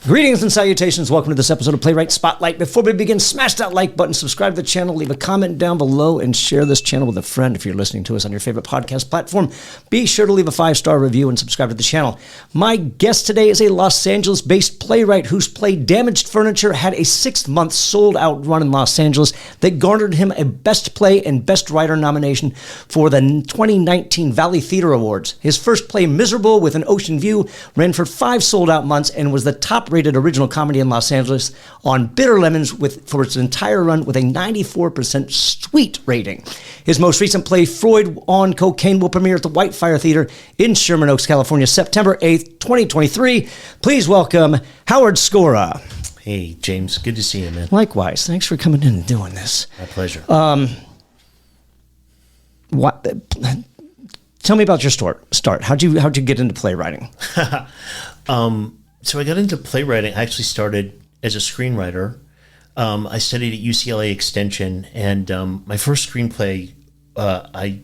Greetings and salutations. Welcome to this episode of Playwright Spotlight. Before we begin, smash that like button, subscribe to the channel, leave a comment down below, and share this channel with a friend if you're listening to us on your favorite podcast platform. Be sure to leave a 5-star review and subscribe to the channel. My guest today is a Los Angeles-based playwright whose play Damaged Furniture had a 6-month sold-out run in Los Angeles that garnered him a Best Play and Best Writer nomination for the 2019 Valley Theatre Awards. His first play, Miserable with an Ocean View, ran for 5 sold-out months and was the top-rated original comedy in Los Angeles on Bitter Lemons for its entire run with a 94% sweet rating. His most recent play, Freud on Cocaine, will premiere at the Whitefire Theatre in Sherman Oaks, California, September 8th, 2023. Please welcome Howard Skora. Hey, James. Good to see you, man. Likewise. Thanks for coming in and doing this. My pleasure. Tell me about your start. How'd you get into playwriting? So I got into playwriting. I actually started as a screenwriter. I studied at UCLA Extension, and my first screenplay, I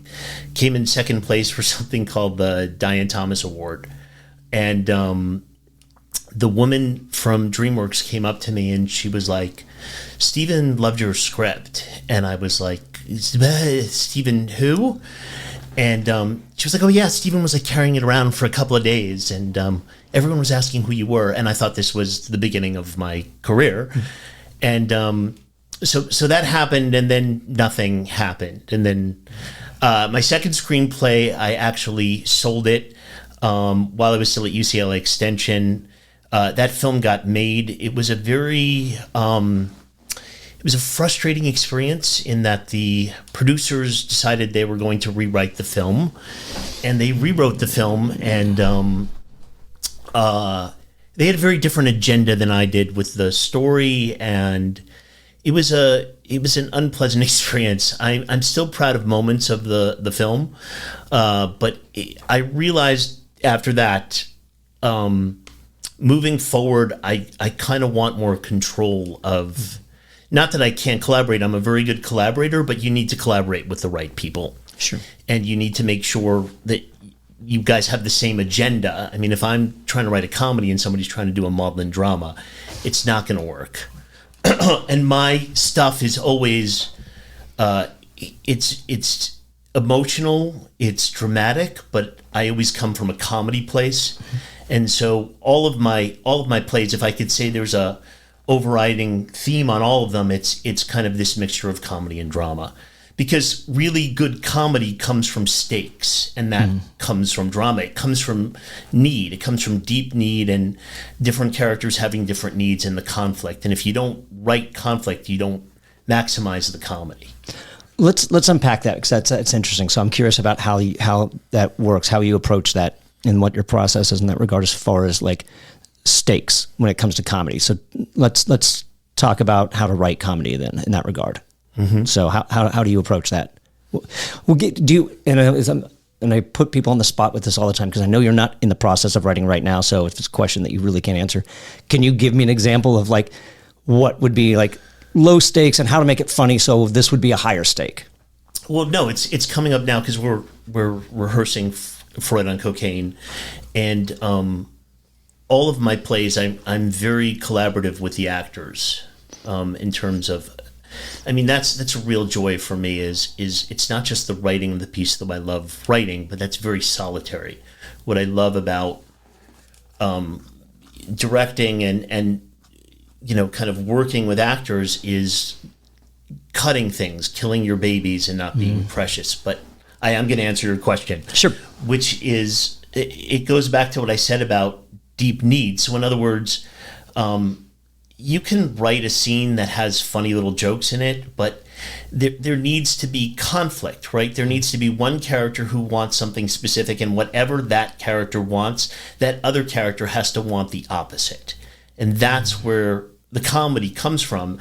came in second place for something called the Diane Thomas Award. And the woman from DreamWorks came up to me, and she was like, "Steven loved your script." And I was like, "Steven who?" And she was like, "Oh yeah, Steven was like carrying it around for a couple of days, and everyone was asking who you were." And I thought this was the beginning of my career. And so that happened, and then nothing happened. And then my second screenplay, I actually sold it while I was still at UCLA Extension. That film got made. It was a very it was a frustrating experience in that the producers decided they were going to rewrite the film, and they rewrote the film, and they had a very different agenda than I did with the story, and it was an unpleasant experience. I'm still proud of moments of the film, but I realized after that, moving forward, I kind of want more control of. Not that I can't collaborate. I'm a very good collaborator, but you need to collaborate with the right people. Sure. And you need to make sure that you guys have the same agenda. I mean, if I'm trying to write a comedy and somebody's trying to do a maudlin drama, it's not going to work. And my stuff is always, it's emotional, it's dramatic, but I always come from a comedy place. And so all of my plays, if I could say there's a overriding theme on all of them, it's kind of this mixture of comedy and drama, because really good comedy comes from stakes, and that comes from drama. It comes from need. It comes from deep need and different characters having different needs in the conflict. And if you don't write conflict, you don't maximize the comedy. Let's unpack that, because that's interesting. So I'm curious about how that works, how you approach that, and what your process is in that regard as far as like stakes when it comes to comedy. So let's talk about how to write comedy then in that regard. Mm-hmm. So how do you approach that? And I put people on the spot with this all the time, because I know you're not in the process of writing right now. So if it's a question that you really can't answer, can you give me an example of like what would be like low stakes and how to make it funny so this would be a higher stake? Well, no, it's coming up now because we're rehearsing Freud on Cocaine, and all of my plays, I'm very collaborative with the actors, in terms of, I mean, that's a real joy for me. Is it's not just the writing of the piece that I love writing, but that's very solitary. What I love about directing and kind of working with actors is cutting things, killing your babies, and not being precious. But I am going to answer your question, sure, which is it goes back to what I said about deep needs. So in other words, you can write a scene that has funny little jokes in it, but there needs to be conflict, right? There needs to be one character who wants something specific, and whatever that character wants, that other character has to want the opposite. And that's where the comedy comes from,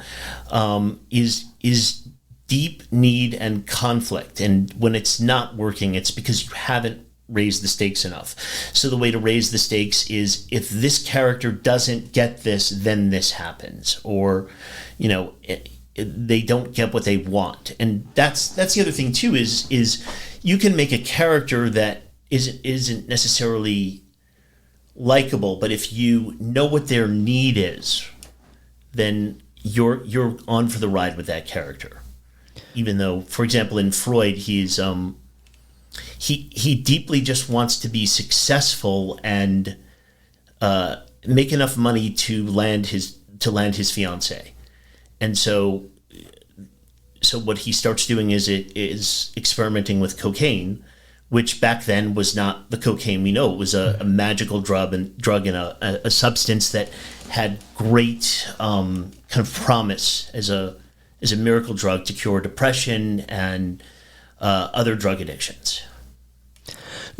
is deep need and conflict. And when it's not working, it's because you haven't raise the stakes enough. So the way to raise the stakes is, if this character doesn't get this, then this happens, or they don't get what they want. And that's the other thing too, is you can make a character that isn't necessarily likable, but if you know what their need is, then you're on for the ride with that character. Even though, for example, in Freud, he's he deeply just wants to be successful and make enough money to land his fiancée, and so what he starts doing is experimenting with cocaine, which back then was not the cocaine we know. It was a magical drug and a substance that had great kind of promise as a miracle drug to cure depression and other drug addictions.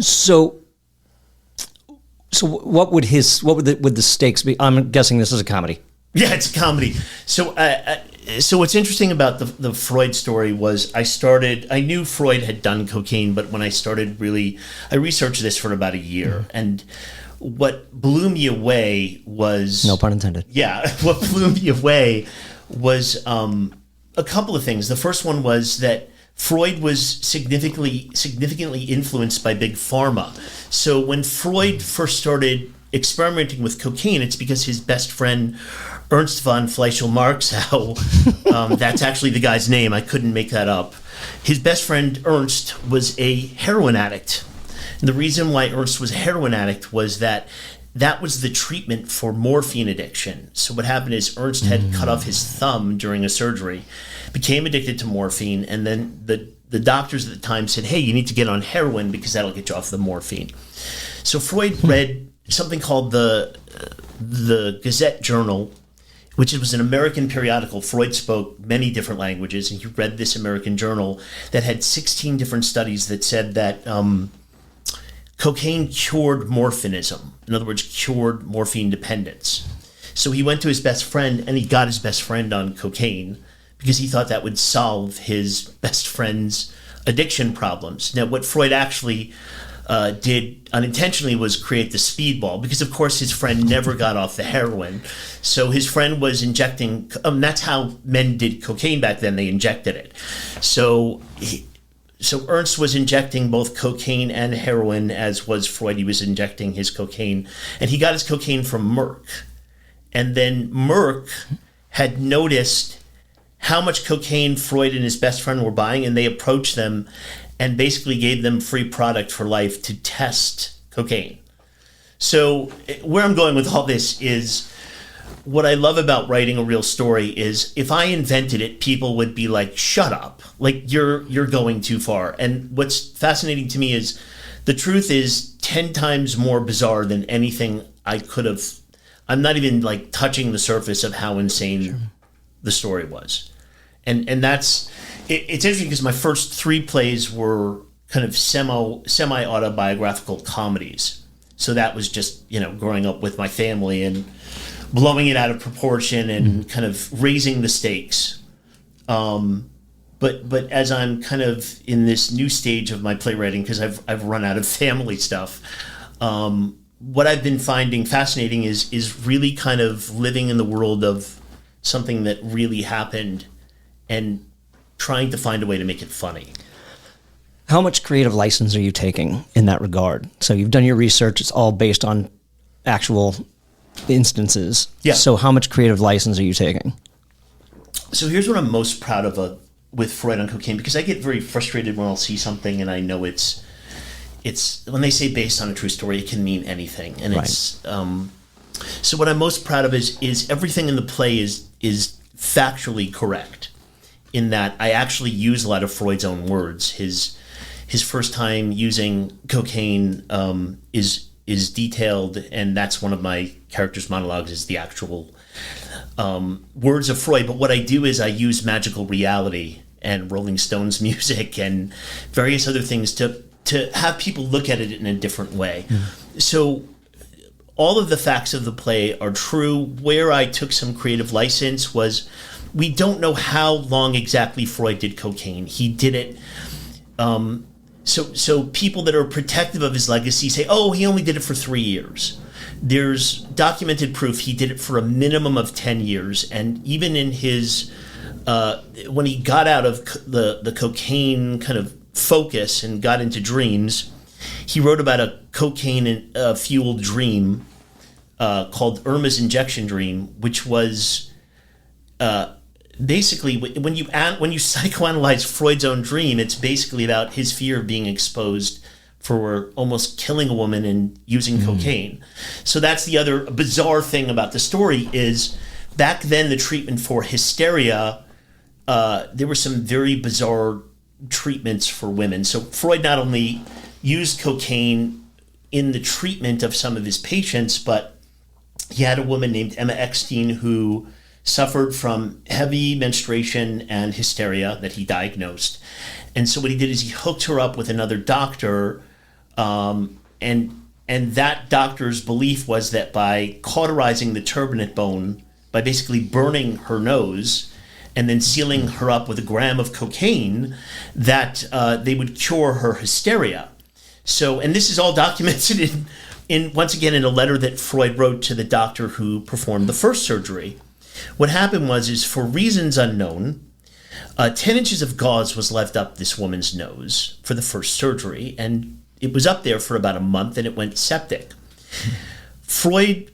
So what would the stakes be? I'm guessing this is a comedy. Yeah, it's a comedy. So what's interesting about the Freud story was I knew Freud had done cocaine, but when I started I researched this for about a year, and what blew me away was, no pun intended. Yeah, what blew me away was a couple of things. The first one was that Freud was significantly influenced by Big Pharma. So when Freud first started experimenting with cocaine, it's because his best friend Ernst von Fleischl-Marxau, that's actually the guy's name, I couldn't make that up. His best friend Ernst was a heroin addict. And the reason why Ernst was a heroin addict was that was the treatment for morphine addiction. So what happened is Ernst had cut off his thumb during a surgery, became addicted to morphine, and then the doctors at the time said, hey, you need to get on heroin because that'll get you off the morphine. So Freud read something called the Gazette Journal, which was an American periodical. Freud spoke many different languages, and he read this American journal that had 16 different studies that said that cocaine cured morphinism. In other words, cured morphine dependence. So he went to his best friend, and he got his best friend on cocaine because he thought that would solve his best friend's addiction problems. Now, what Freud actually did unintentionally was create the speedball, because of course his friend never got off the heroin. So his friend was injecting, that's how men did cocaine back then, they injected it. So Ernst was injecting both cocaine and heroin, as was Freud. He was injecting his cocaine, and he got his cocaine from Merck. And then Merck had noticed how much cocaine Freud and his best friend were buying, and they approached them and basically gave them free product for life to test cocaine. So where I'm going with all this is, what I love about writing a real story is if I invented it, people would be like, shut up, like you're going too far. And what's fascinating to me is the truth is 10 times more bizarre than anything I could have. I'm not even like touching the surface of how insane the story was. And that's, it's interesting because my first 3 plays were kind of semi-autobiographical comedies. So that was just, growing up with my family and blowing it out of proportion and kind of raising the stakes. But as I'm kind of in this new stage of my playwriting, because I've run out of family stuff, what I've been finding fascinating is really kind of living in the world of something that really happened and trying to find a way to make it funny. How much creative license are you taking in that regard? So you've done your research, it's all based on actual instances. Yeah. So how much creative license are you taking? So here's what I'm most proud of with Freud on cocaine, because I get very frustrated when I'll see something and I know it's when they say based on a true story, it can mean anything. And right. It's so what I'm most proud of is everything in the play is factually correct, in that I actually use a lot of Freud's own words. His first time using cocaine is detailed, and that's one of my characters' monologues, is the actual words of Freud. But what I do is I use magical reality and Rolling Stones music and various other things to have people look at it in a different way. So all of the facts of the play are true. Where I took some creative license was, we don't know how long exactly Freud did cocaine. He did it. So people that are protective of his legacy say, oh, he only did it for 3 years. There's documented proof he did it for a minimum of 10 years. And even in his, when he got out of the cocaine kind of focus and got into dreams, he wrote about a cocaine fueled dream called Irma's injection dream, which was basically when you psychoanalyze Freud's own dream, it's basically about his fear of being exposed for almost killing a woman and using cocaine. So that's the other bizarre thing about the story is back then the treatment for hysteria, there were some very bizarre treatments for women. So Freud not only used cocaine in the treatment of some of his patients, but he had a woman named Emma Eckstein who suffered from heavy menstruation and hysteria that he diagnosed. And so what he did is he hooked her up with another doctor, and that doctor's belief was that by cauterizing the turbinate bone, by basically burning her nose and then sealing her up with a gram of cocaine, that they would cure her hysteria. So, and this is all documented in once again in a letter that Freud wrote to the doctor who performed the first surgery. What happened is for reasons unknown, 10 inches of gauze was left up this woman's nose for the first surgery, and it was up there for about a month and it went septic. Freud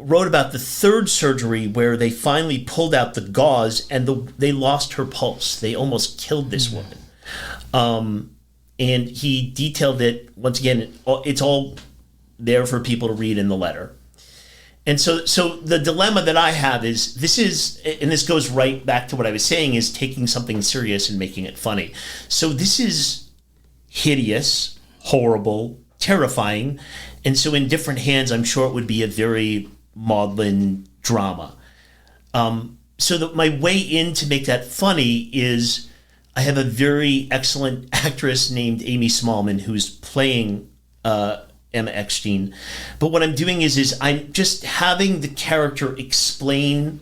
wrote about the third surgery where they finally pulled out the gauze and they lost her pulse. They almost killed this woman. And he detailed it, once again, it's all there for people to read in the letter. And so the dilemma that I have is, this goes right back to what I was saying, is taking something serious and making it funny. So this is hideous, horrible, terrifying. And so in different hands, I'm sure it would be a very maudlin drama. So my way in to make that funny is I have a very excellent actress named Amy Smallman who's playing Emma Eckstein. But what I'm doing is I'm just having the character explain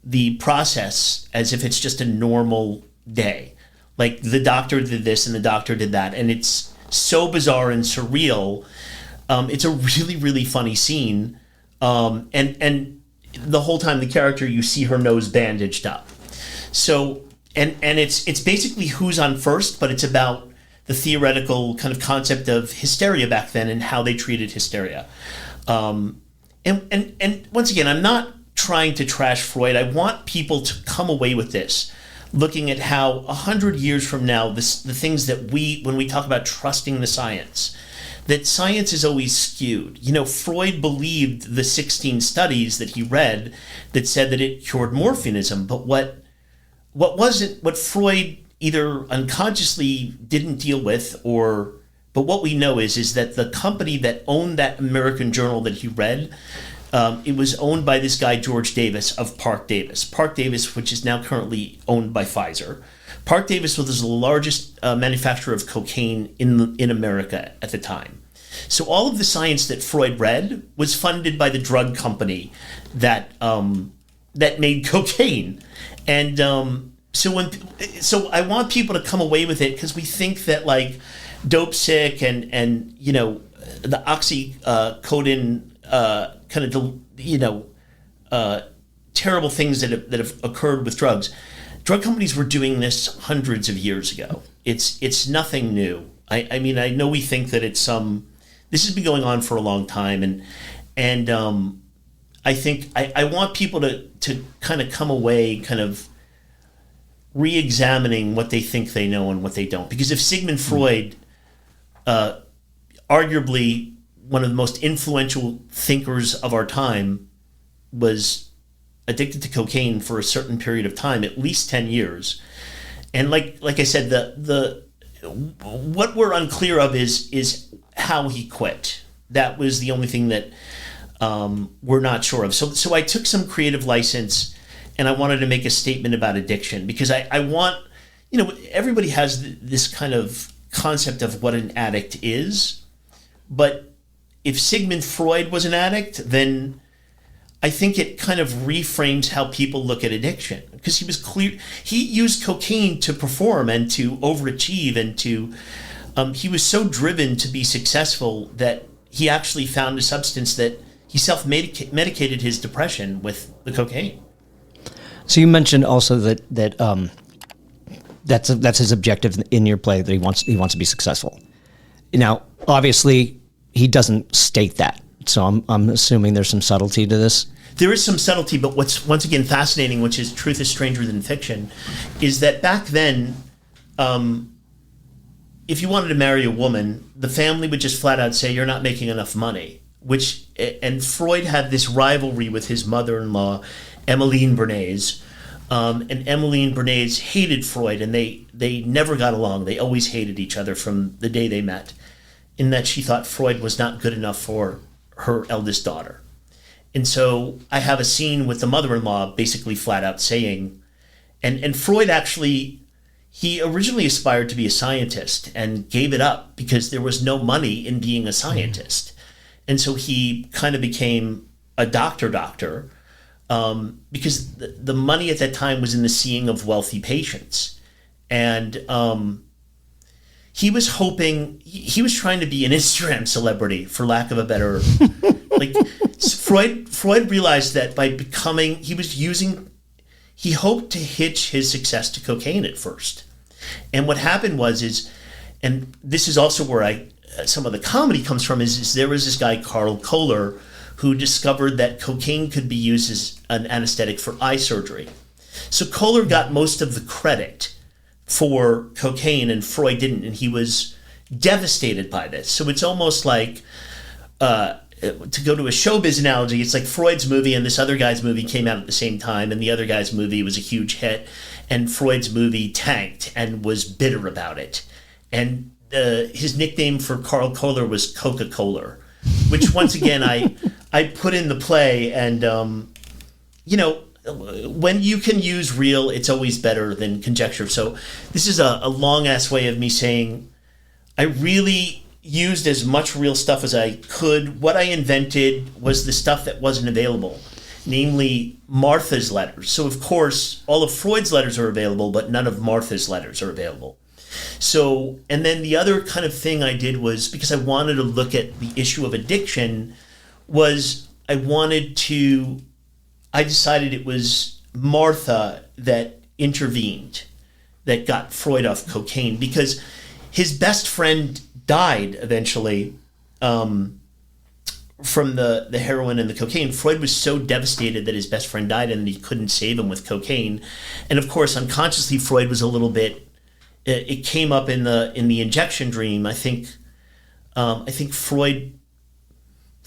the process as if it's just a normal day. Like the doctor did this and the doctor did that. And it's so bizarre and surreal. It's a really, really funny scene. And the whole time the character, you see her nose bandaged up. So, and it's basically who's on first, but it's about the theoretical kind of concept of hysteria back then and how they treated hysteria. And once again, I'm not trying to trash Freud. I want people to come away with this, looking at how 100 years from now, the things that when we talk about trusting the science, that science is always skewed. You know, Freud believed the 16 studies that he read that said that it cured morphinism, but what Freud either unconsciously didn't deal with, but what we know is that the company that owned that American journal that he read, it was owned by this guy George Davis of Park Davis, which is now currently owned by Pfizer. Park Davis was the largest manufacturer of cocaine in America at the time. So all of the science that Freud read was funded by the drug company that made cocaine. And so I want people to come away with it, because we think that like dope sick and you know the oxycodone kind of terrible things that have occurred with drugs. Drug companies were doing this hundreds of years ago. It's nothing new. I mean, I know we think that this has been going on for a long time, and I think I want people to kind of come away kind of re-examining what they think they know and what they don't. Because if Sigmund Freud, arguably one of the most influential thinkers of our time, was addicted to cocaine for a certain period of time, at least 10 years. And like I said, what we're unclear of is how he quit. That was the only thing that we're not sure of. So I took some creative license, and I wanted to make a statement about addiction, because I want, everybody has this kind of concept of what an addict is. But if Sigmund Freud was an addict, then I think it kind of reframes how people look at addiction, because he was clear. He used cocaine to perform and to overachieve, and he was so driven to be successful that he actually found a substance that he self-medicated his depression with the cocaine. So you mentioned also that that's his objective in your play, that he wants to be successful. Now, obviously, he doesn't state that. So I'm assuming there's some subtlety to this. There is some subtlety, but what's once again fascinating, which is truth is stranger than fiction, is that back then, if you wanted to marry a woman, the family would just flat out say, you're not making enough money. And Freud had this rivalry with his mother-in-law, Emmeline Bernays. And Emmeline Bernays hated Freud, and they never got along. They always hated each other from the day they met, in that she thought Freud was not good enough for her eldest daughter. And so I have a scene with the mother-in-law basically flat out saying, and Freud actually, he originally aspired to be a scientist and gave it up because there was no money in being a scientist. And so he kind of became a doctor, because the money at that time was in the seeing of wealthy patients. And he was hoping, he was trying to be an Instagram celebrity, for lack of a better, like Freud realized that by becoming, he hoped to hitch his success to cocaine at first. And what happened was, and this is also where some of the comedy comes from, is there was this guy, Carl Kohler, who discovered that cocaine could be used as an anesthetic for eye surgery. So Kohler got most of the credit for cocaine and Freud didn't, and he was devastated by this. So it's almost like, to go to a showbiz analogy, it's like Freud's movie and this other guy's movie came out at the same time, and the other guy's movie was a huge hit, and Freud's movie tanked and was bitter about it. And his nickname for Carl Kohler was Coca-Cola, which once again I put in the play, and when you can use real, it's always better than conjecture. So this is a long-ass way of me saying I really used as much real stuff as I could. What I invented was the stuff that wasn't available, namely Martha's letters. So of course, all of Freud's letters are available, but none of Martha's letters are available. So, and then the other kind of thing I did was, because I wanted to look at the issue of addiction, was I decided it was Martha that intervened, that got Freud off cocaine, because his best friend died eventually from the heroin and the cocaine. Freud was so devastated that his best friend died and he couldn't save him with cocaine. And of course, unconsciously, Freud was a little bit, it came up in the injection dream. I think Freud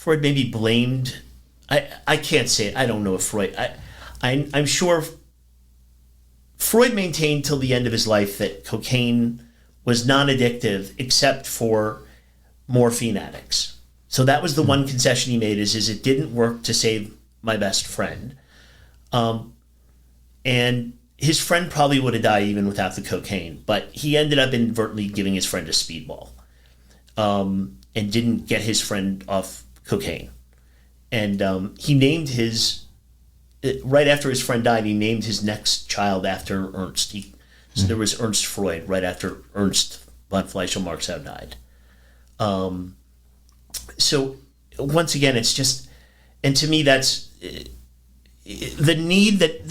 maybe blamed, I can't say it. I don't know if Freud, I'm sure Freud maintained till the end of his life that cocaine was non-addictive except for morphine addicts. So that was the one concession he made, is it didn't work to save my best friend. And his friend probably would have died even without the cocaine, but he ended up inadvertently giving his friend a speedball, and didn't get his friend off cocaine. And he named right after his friend died, he named his next child after Ernst. So there was Ernst Freud right after Ernst von Fleischer-Marxau died. So once again, it's just, and to me, that's the need that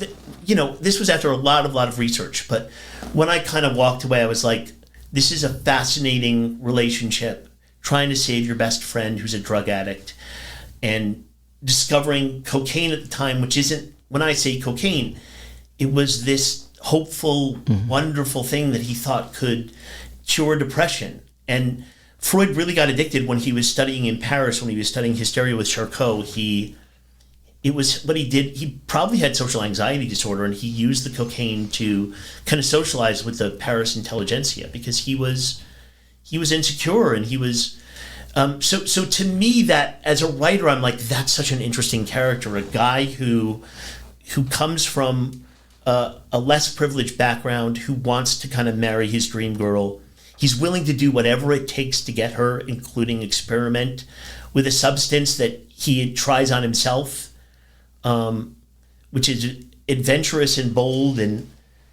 this was after a lot of research. But when I kind of walked away, I was like, this is a fascinating relationship, trying to save your best friend who's a drug addict, and discovering cocaine at the time, which isn't, when I say cocaine, it was this hopeful, wonderful thing that he thought could cure depression. And Freud really got addicted when he was studying in Paris, when he was studying hysteria with Charcot. He probably had social anxiety disorder, and he used the cocaine to kind of socialize with the Paris intelligentsia, because he was insecure, and he was, so to me, that as a writer, I'm like, that's such an interesting character, a guy who comes from a less privileged background, who wants to kind of marry his dream girl. He's willing to do whatever it takes to get her, including experiment with a substance that he tries on himself, which is adventurous and bold, and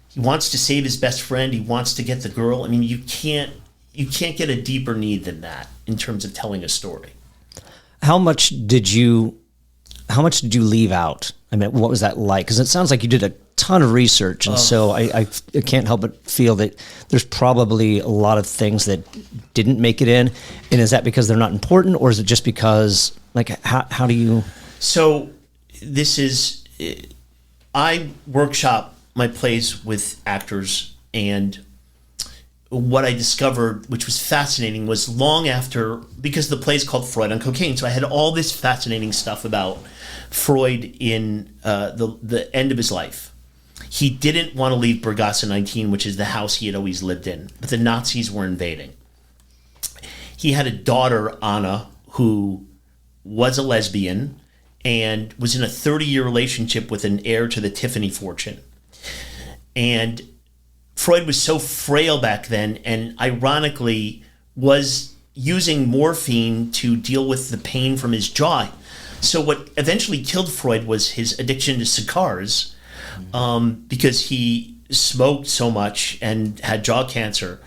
he wants to save his best friend. He wants to get the girl. I mean, you can't get a deeper need than that in terms of telling a story. How much did you leave out? I mean, what was that like? Because it sounds like you did a ton of research, and so I can't help but feel that there's probably a lot of things that didn't make it in. And is that because they're not important, or is it just because, like, how do you? So this is, I workshop my plays with actors, and what I discovered, which was fascinating, was long after, because the play's called Freud on Cocaine, so I had all this fascinating stuff about Freud in the end of his life. He didn't want to leave Burgassa 19, which is the house he had always lived in, but the Nazis were invading. He had a daughter, Anna, who was a lesbian and was in a 30-year relationship with an heir to the Tiffany fortune. And Freud was so frail back then, and ironically was using morphine to deal with the pain from his jaw. So what eventually killed Freud was his addiction to cigars, because he smoked so much and had jaw cancer.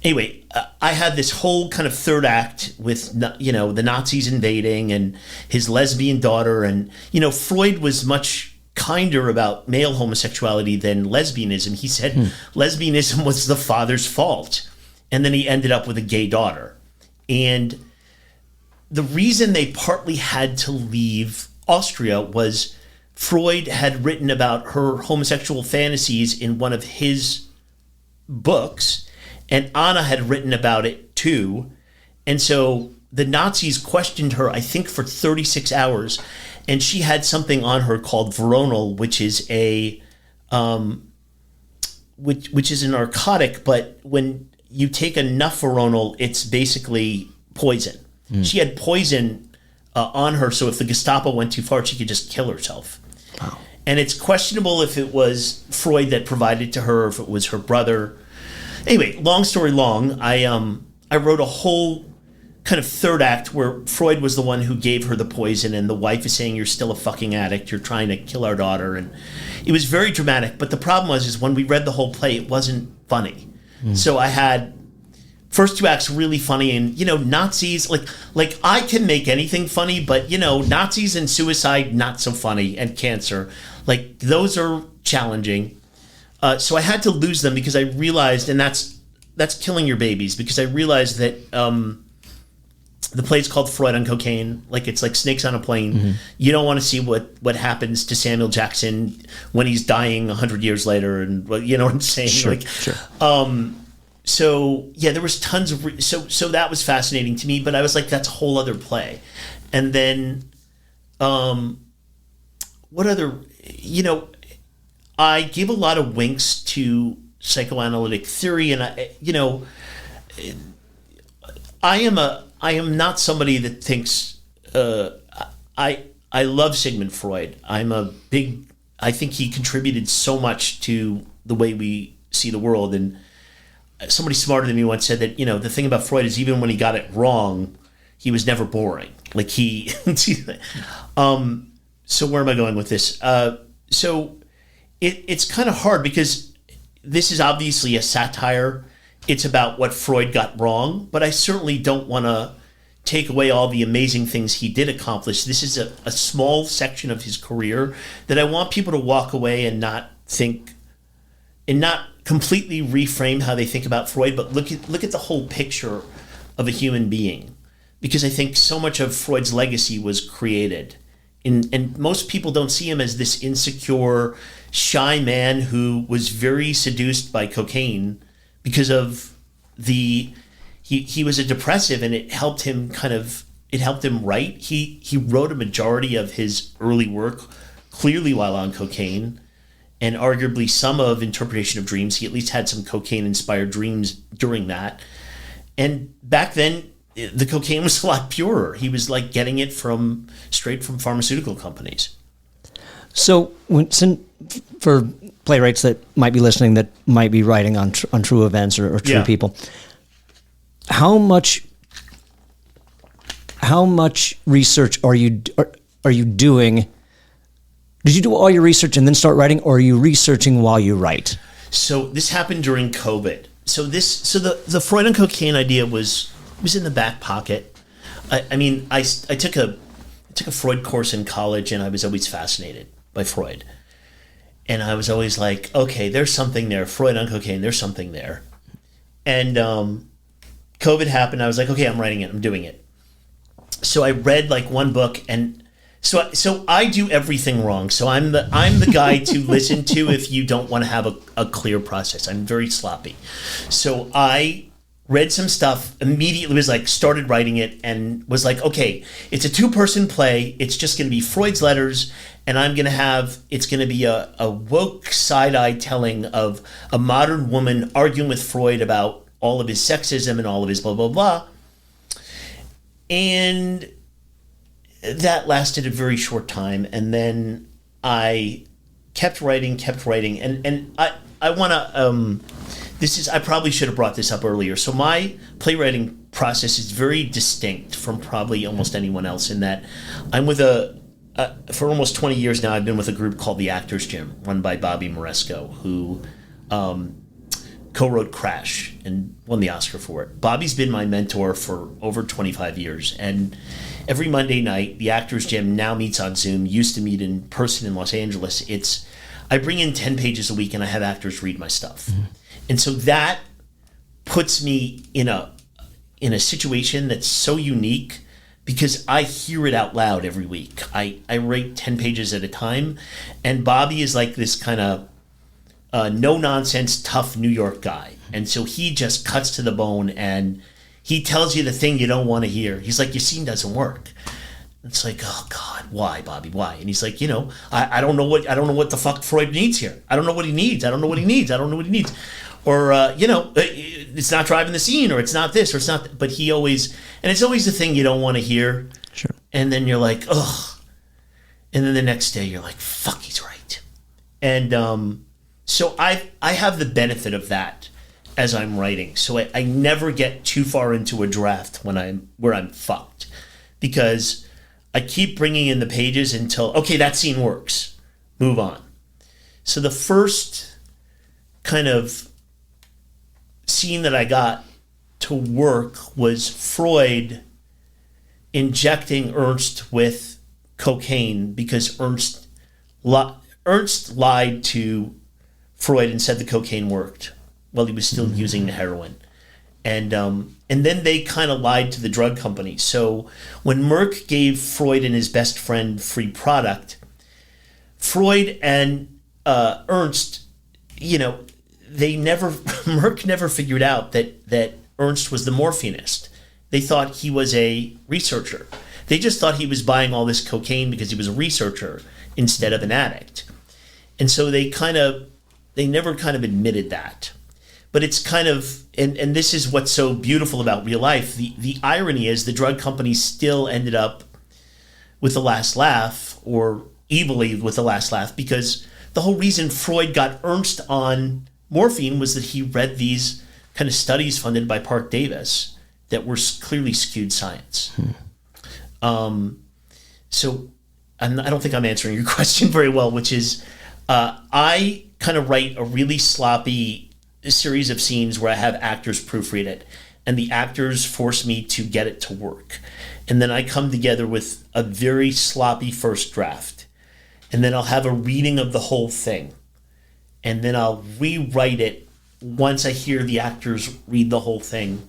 Anyway, I had this whole kind of third act with, the Nazis invading and his lesbian daughter. And, Freud was much kinder about male homosexuality than lesbianism. He said lesbianism was the father's fault. And then he ended up with a gay daughter. And the reason they partly had to leave Austria was Freud had written about her homosexual fantasies in one of his books, and Anna had written about it too. And so the Nazis questioned her, I think, for 36 hours, and she had something on her called Veronal, which is a which is a narcotic, but when you take enough Veronal, it's basically poison. She had poison on her, so if the Gestapo went too far, she could just kill herself. Wow. And it's questionable if it was Freud that provided it to her, or if it was her brother. Anyway, long story long, I wrote a whole kind of third act where Freud was the one who gave her the poison, and the wife is saying, "You're still a fucking addict. You're trying to kill our daughter." And it was very dramatic. But the problem is when we read the whole play, it wasn't funny. So I had first two acts really funny, and Nazis, like I can make anything funny, but Nazis and suicide not so funny, and cancer, like those are challenging. So I had to lose them because I realized, and that's killing your babies, because I realized that the play's called Freud on Cocaine, like it's like Snakes on a Plane. You don't want to see what happens to Samuel Jackson when he's dying 100 years later, and you know what I'm saying? Sure. So yeah, there was tons of so that was fascinating to me, but I was like, that's a whole other play. And then what other, I give a lot of winks to psychoanalytic theory, and I am not somebody that thinks I love Sigmund Freud. I think he contributed so much to the way we see the world. And somebody smarter than me once said that, the thing about Freud is even when he got it wrong, he was never boring. Like so where am I going with this? So it's kind of hard because this is obviously a satire. It's about what Freud got wrong, but I certainly don't want to take away all the amazing things he did accomplish. This is a small section of his career that I want people to walk away and not think, and not completely reframe how they think about Freud, but look at the whole picture of a human being, because I think so much of Freud's legacy was created. And most people don't see him as this insecure, shy man who was very seduced by cocaine because of he was a depressive, and it helped him write. He wrote a majority of his early work clearly while on cocaine, and arguably some of Interpretation of Dreams. He at least had some cocaine-inspired dreams during that. And back then, the cocaine was a lot purer. He was like getting it straight from pharmaceutical companies. So, for playwrights that might be listening, that might be writing on true events or true people, how much research are you doing? Did you do all your research and then start writing, or are you researching while you write? So this happened during COVID. So the Freud and cocaine idea was in the back pocket. I took a Freud course in college, and I was always fascinated by Freud. And I was always like, okay, there's something there. Freud on cocaine, there's something there. And COVID happened. I was like, okay, I'm writing it. I'm doing it. So I read like one book, and so I do everything wrong. So I'm the guy to listen to if you don't want to have a clear process. I'm very sloppy. So I read some stuff, immediately was like, started writing it, and was like, okay, it's a 2-person play. It's just going to be Freud's letters, and it's going to be a woke side-eye telling of a modern woman arguing with Freud about all of his sexism and all of his blah, blah, blah. And that lasted a very short time. And then I kept writing. And I want to, I probably should have brought this up earlier. So my playwriting process is very distinct from probably almost anyone else in that I'm with for almost 20 years now, I've been with a group called the Actors Gym, run by Bobby Moresco, who co-wrote Crash and won the Oscar for it. Bobby's been my mentor for over 25 years. And every Monday night, the Actors Gym now meets on Zoom, used to meet in person in Los Angeles. I bring in 10 pages a week and I have actors read my stuff. Mm-hmm. And so that puts me in a situation that's so unique because I hear it out loud every week. I write 10 pages at a time. And Bobby is like this kind of no-nonsense, tough New York guy. And so he just cuts to the bone and he tells you the thing you don't want to hear. He's like, your scene doesn't work. It's like, oh God, why, Bobby, why? And he's like, I don't know what the fuck Freud needs here. I don't know what he needs. I don't know what he needs. Or, it's not driving the scene, or it's not this, or it's not, but he always, and it's always the thing you don't want to hear. Sure. And then you're like, ugh. And then the next day you're like, fuck, he's right. And, so I have the benefit of that as I'm writing. So I never get too far into a draft where I'm fucked, because I keep bringing in the pages until, okay, that scene works. Move on. So the first kind of scene that I got to work was Freud injecting Ernst with cocaine because Ernst lied to Freud and said the cocaine worked while he was still using the heroin. And then they kind of lied to the drug company. So when Merck gave Freud and his best friend free product, Freud and Ernst, Merck never figured out that Ernst was the morphinist. They thought he was a researcher. They just thought he was buying all this cocaine because he was a researcher instead of an addict. And so they never kind of admitted that. But it's kind of, and this is what's so beautiful about real life. The irony is the drug companies still ended up with the last laugh, or evilly with the last laugh, because the whole reason Freud got Ernst on morphine was that he read these kind of studies funded by Park Davis that were clearly skewed science. So I don't think I'm answering your question very well, which is I kind of write a really sloppy series of scenes where I have actors proofread it, and the actors force me to get it to work. And then I come together with a very sloppy first draft. And then I'll have a reading of the whole thing. And then I'll rewrite it once I hear the actors read the whole thing.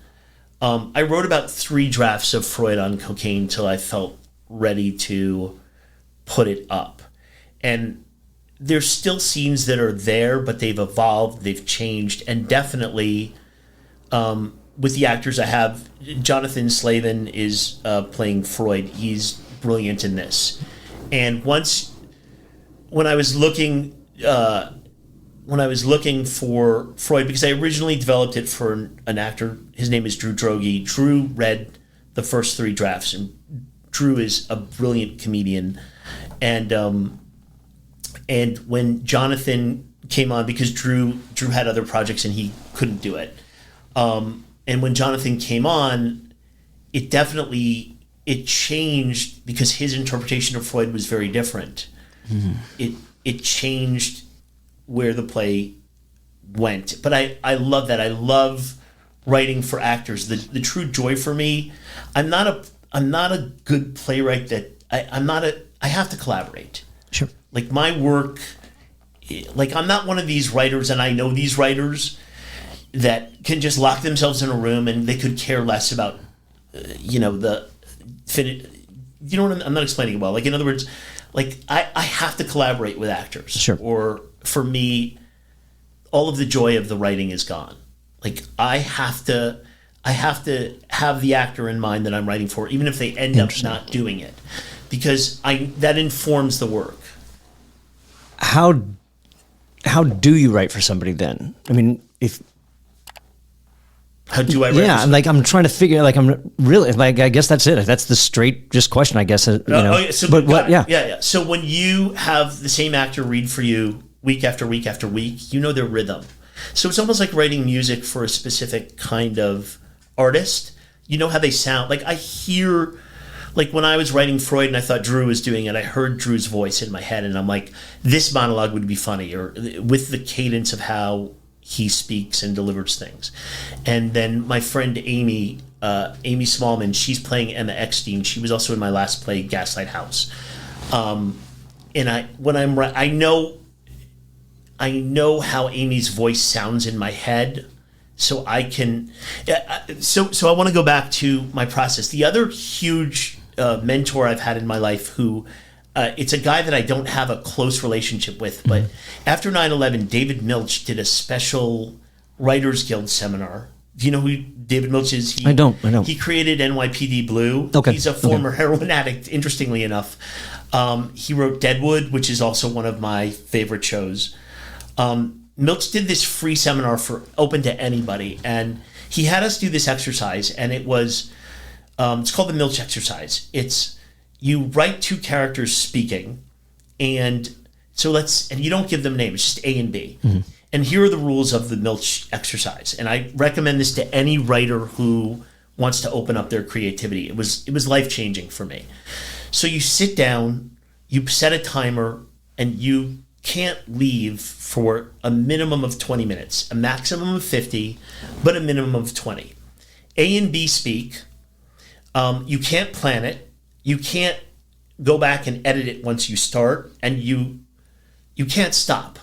I wrote about 3 drafts of Freud on cocaine till I felt ready to put it up. And there's still scenes that are there, but they've evolved, they've changed, and definitely with the actors I have, Jonathan Slavin is playing Freud. He's brilliant in this. And when I was looking for Freud, because I originally developed it for an actor, his name is Drew Droege. Drew read the first 3 drafts, and Drew is a brilliant comedian. And when Jonathan came on, because Drew had other projects and he couldn't do it. And when Jonathan came on, it changed because his interpretation of Freud was very different. Mm-hmm. It changed where the play went. But I love that. I love writing for actors. The true joy for me, I'm not a good playwright I have to collaborate. Sure. Like my work like, I'm not one of these writers, and I know these writers that can just lock themselves in a room and they could care less about, you know, you know what I'm not explaining it well. Like, in other words, like, I have to collaborate with actors. Sure. Or for me, all of the joy of the writing is gone. Like, I have to have the actor in mind that I'm writing for, even if they end up not doing it, because that informs the work. How do you write for somebody then? I mean, how do I write? Yeah, I'm trying to figure. Like, I'm really like, I guess that's it. That's the straight just question, I guess. You know. Yeah, so but what? Yeah. Yeah. So when you have the same actor read for you week after week after week, you know their rhythm. So it's almost like writing music for a specific kind of artist. You know how they sound. Like, I hear, like, when I was writing Freud and I thought Drew was doing it, I heard Drew's voice in my head, and I'm like, this monologue would be funny, or with the cadence of how he speaks and delivers things. And then my friend Amy Smallman, she's playing Emma Eckstein. She was also in my last play, Gaslight House. And I know how Amy's voice sounds in my head, so I can. So I want to go back to my process. The other huge mentor I've had in my life, who it's a guy that I don't have a close relationship with, but after 9/11, David Milch did a special Writers Guild seminar. Do you know who David Milch is? I don't. He created NYPD Blue. Okay. He's a former heroin addict, interestingly enough. He wrote Deadwood, which is also one of my favorite shows. Milch did this free seminar open to anybody, and he had us do this exercise, and it was, it's called the Milch exercise. It's, you write two characters speaking, and you don't give them names, just A and B. Mm-hmm. And here are the rules of the Milch exercise. And I recommend this to any writer who wants to open up their creativity. It was life-changing for me. So you sit down, you set a timer, and you can't leave for a minimum of 20 minutes, a maximum of 50, but a minimum of 20. A and B speak. You can't plan it. You can't go back and edit it once you start, and you can't stop.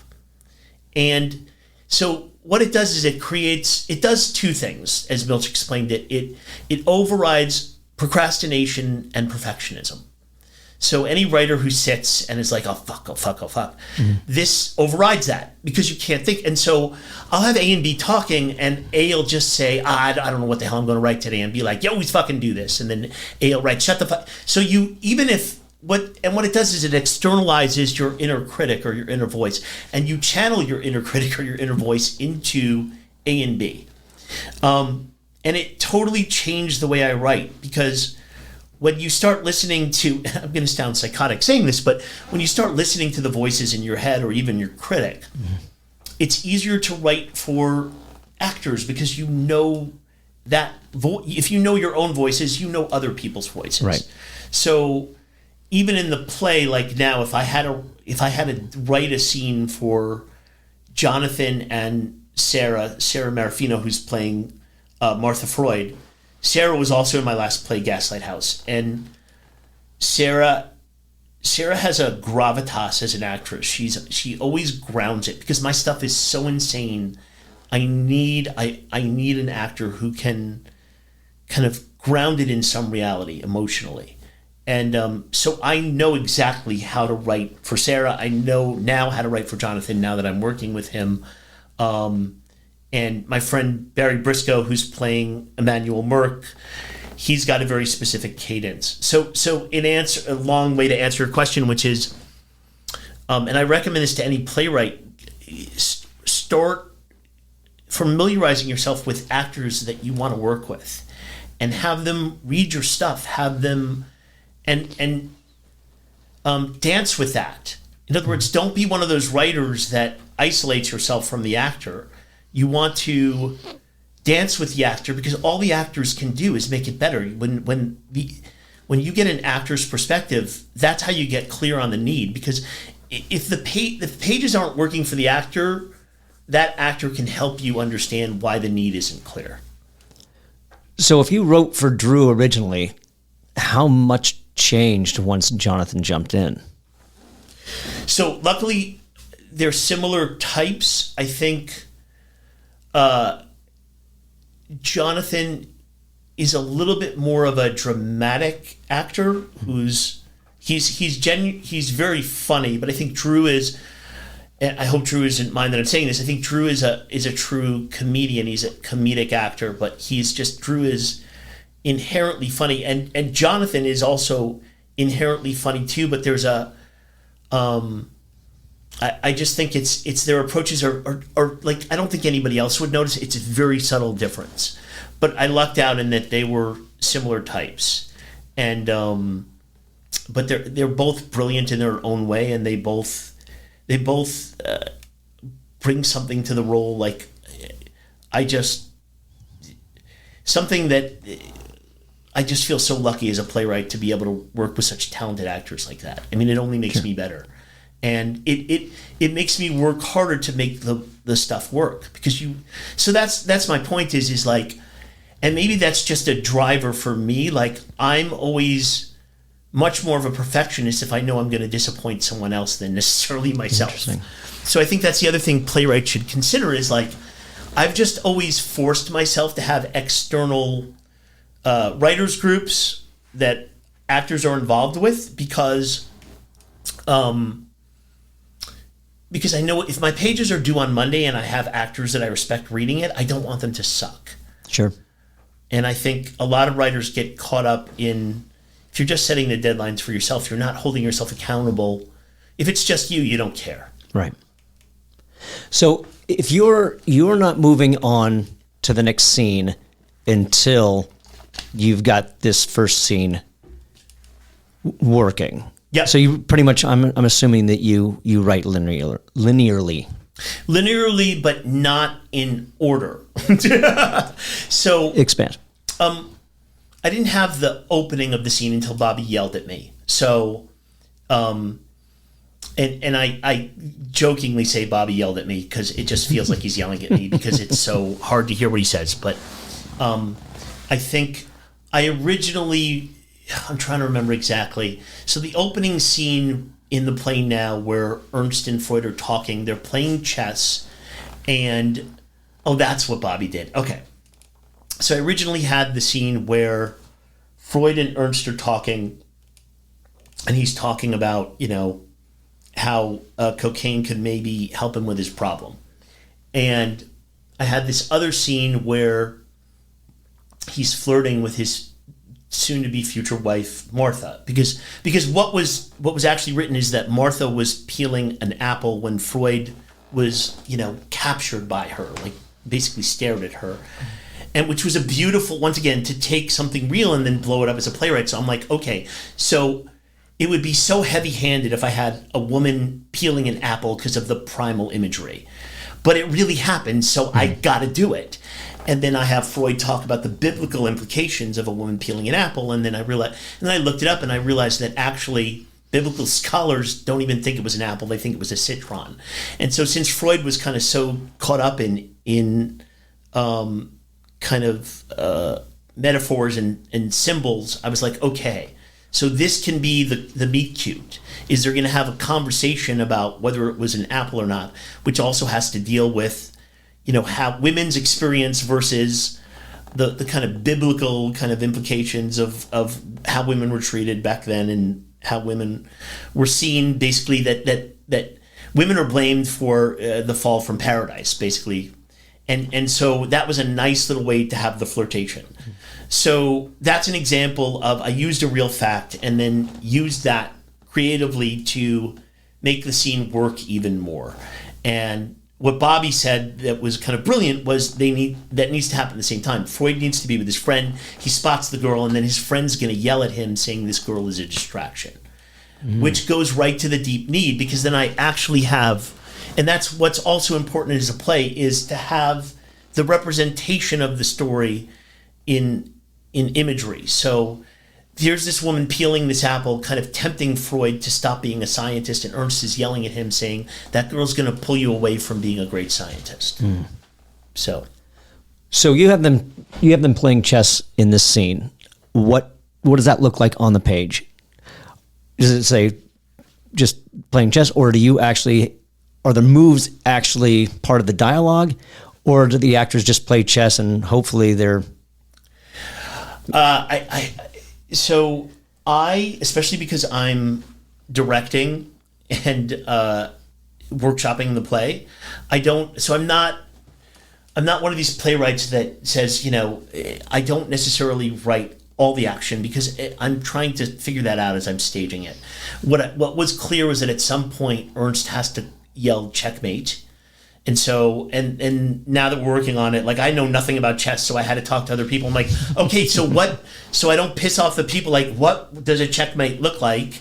And so what it does is it does two things, as Milch explained it. It overrides procrastination and perfectionism. So any writer who sits and is like, oh fuck, mm-hmm. This overrides that, because you can't think. And so I'll have A and B talking, and A will just say, I don't know what the hell I'm going to write today, and be like, yo, always fucking do this. And then A will write, shut the fuck. So what it does is it externalizes your inner critic or your inner voice, and you channel your inner critic or your inner voice into A and B. And it totally changed the way I write, because when you start listening to, I'm going to sound psychotic saying this, but when you start listening to the voices in your head or even your critic, it's easier to write for actors, because you know that if you know your own voices, you know other people's voices. Right. So even in the play, like now, if I had to write a scene for Jonathan and Sarah Marafino, who's playing Martha Freud. Sarah was also in my last play, Gaslight House, and Sarah has a gravitas as an actress. She always grounds it, because my stuff is so insane. I need an actor who can kind of ground it in some reality emotionally, and so I know exactly how to write for Sarah. I know now how to write for Jonathan now that I'm working with him. And my friend Barry Briscoe, who's playing Emmanuel Merck, he's got a very specific cadence. So a long way to answer your question, which is, and I recommend this to any playwright, start familiarizing yourself with actors that you want to work with, and have them read your stuff, have them, and dance with that. In other words, don't be one of those writers that isolates yourself from the actor. You want to dance with the actor, because all the actors can do is make it better. When you get an actor's perspective, that's how you get clear on the need. Because if the pages aren't working for the actor, that actor can help you understand why the need isn't clear. So if you wrote for Drew originally, how much changed once Jonathan jumped in? So luckily, they're similar types. I think Jonathan is a little bit more of a dramatic actor he's very funny, but I think Drew is, and I hope Drew isn't mind that I'm saying this, I think Drew is a true comedian. He's a comedic actor, but Drew is inherently funny, and Jonathan is also inherently funny too, but there's I just think it's their approaches are like, I don't think anybody else would notice. It's a very subtle difference, but I lucked out in that they were similar types, and but they're both brilliant in their own way, and they both bring something to the role. Like, something that I just feel so lucky as a playwright to be able to work with such talented actors like that. I mean, it only makes me better. And it makes me work harder to make the stuff work, because so that's my point is like, and maybe that's just a driver for me. Like, I'm always much more of a perfectionist if I know I'm going to disappoint someone else than necessarily myself. So I think that's the other thing playwrights should consider is like, I've just always forced myself to have external writers groups that actors are involved with, because I know if my pages are due on Monday and I have actors that I respect reading it, I don't want them to suck. Sure. And I think a lot of writers get caught up in, if you're just setting the deadlines for yourself, you're not holding yourself accountable. If it's just you don't care. Right. So if you're not moving on to the next scene until you've got this first scene working. Yeah. So you pretty much, I'm assuming that you write linearly. Linearly, but not in order. So expand. I didn't have the opening of the scene until Bobby yelled at me. So, and I jokingly say Bobby yelled at me because it just feels like he's yelling at me because it's so hard to hear what he says. But I think I originally, I'm trying to remember exactly. So the opening scene in the play now where Ernst and Freud are talking, they're playing chess, and that's what Bobby did. Okay. So I originally had the scene where Freud and Ernst are talking, and he's talking about, how cocaine could maybe help him with his problem. And I had this other scene where he's flirting with his soon-to-be future wife, Martha, because what was actually written is that Martha was peeling an apple when Freud was, captured by her, like basically stared at her. And which was a beautiful, once again, to take something real and then blow it up as a playwright. So I'm like, okay, so it would be so heavy-handed if I had a woman peeling an apple because of the primal imagery. But it really happened, so I got to do it. And then I have Freud talk about the biblical implications of a woman peeling an apple, and then I realized, and then I looked it up, and I realized that actually biblical scholars don't even think it was an apple; they think it was a citron. And so, since Freud was kind of so caught up in kind of metaphors and symbols, I was like, okay, so this can be the meet cute. Is they're going to have a conversation about whether it was an apple or not, which also has to deal with, how women's experience versus the kind of biblical kind of implications of how women were treated back then and how women were seen, basically that women are blamed for the fall from paradise, basically. And so that was a nice little way to have the flirtation. So that's an example of, I used a real fact and then used that creatively to make the scene work even more. And what Bobby said that was kind of brilliant was that needs to happen at the same time. Freud needs to be with his friend. He spots the girl, and then his friend's going to yell at him saying this girl is a distraction, which goes right to the deep need, because then I actually have, and that's what's also important as a play, is to have the representation of the story in imagery. So here's this woman peeling this apple, kind of tempting Freud to stop being a scientist, and Ernst is yelling at him saying, that girl's going to pull you away from being a great scientist. So you have them playing chess in this scene. What does that look like on the page? Does it say just playing chess, or are are the moves actually part of the dialogue, or do the actors just play chess and hopefully they're... So especially because I'm directing and workshopping the play, I'm not one of these playwrights that says, I don't necessarily write all the action because I'm trying to figure that out as I'm staging it. What was clear was that at some point Ernst has to yell checkmate. And so, and now that we're working on it, like I know nothing about chess, so I had to talk to other people. I'm like, okay, so I don't piss off the people, like what does a checkmate look like?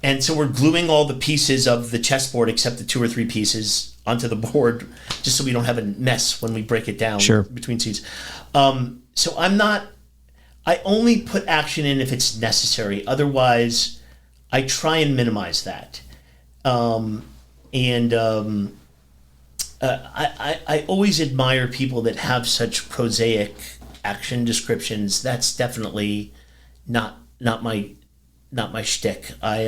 And so we're gluing all the pieces of the chessboard except the 2 or 3 pieces onto the board, just so we don't have a mess when we break it down between scenes. So I only put action in if it's necessary. Otherwise, I try and minimize that. I always admire people that have such prosaic action descriptions. That's definitely not my shtick. I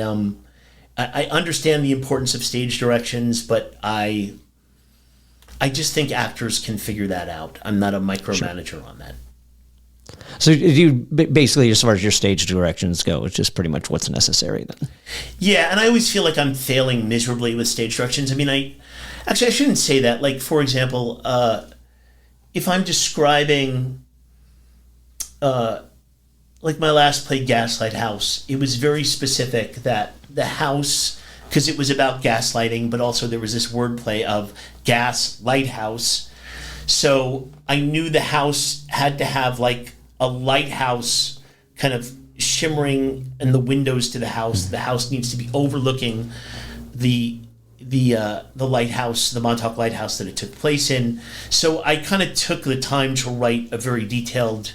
understand the importance of stage directions, but I just think actors can figure that out. I'm not a micromanager on that. So you basically, as far as your stage directions go, it's just pretty much what's necessary then. Yeah, and I always feel like I'm failing miserably with stage directions. I mean, I shouldn't say that. Like, for example, if I'm describing, like my last play, Gaslight House, it was very specific that the house, because it was about gaslighting, but also there was this wordplay of gas lighthouse. So I knew the house had to have like a lighthouse kind of shimmering in the windows to the house. The house needs to be overlooking the lighthouse, the Montauk Lighthouse that it took place in. So I kind of took the time to write a very detailed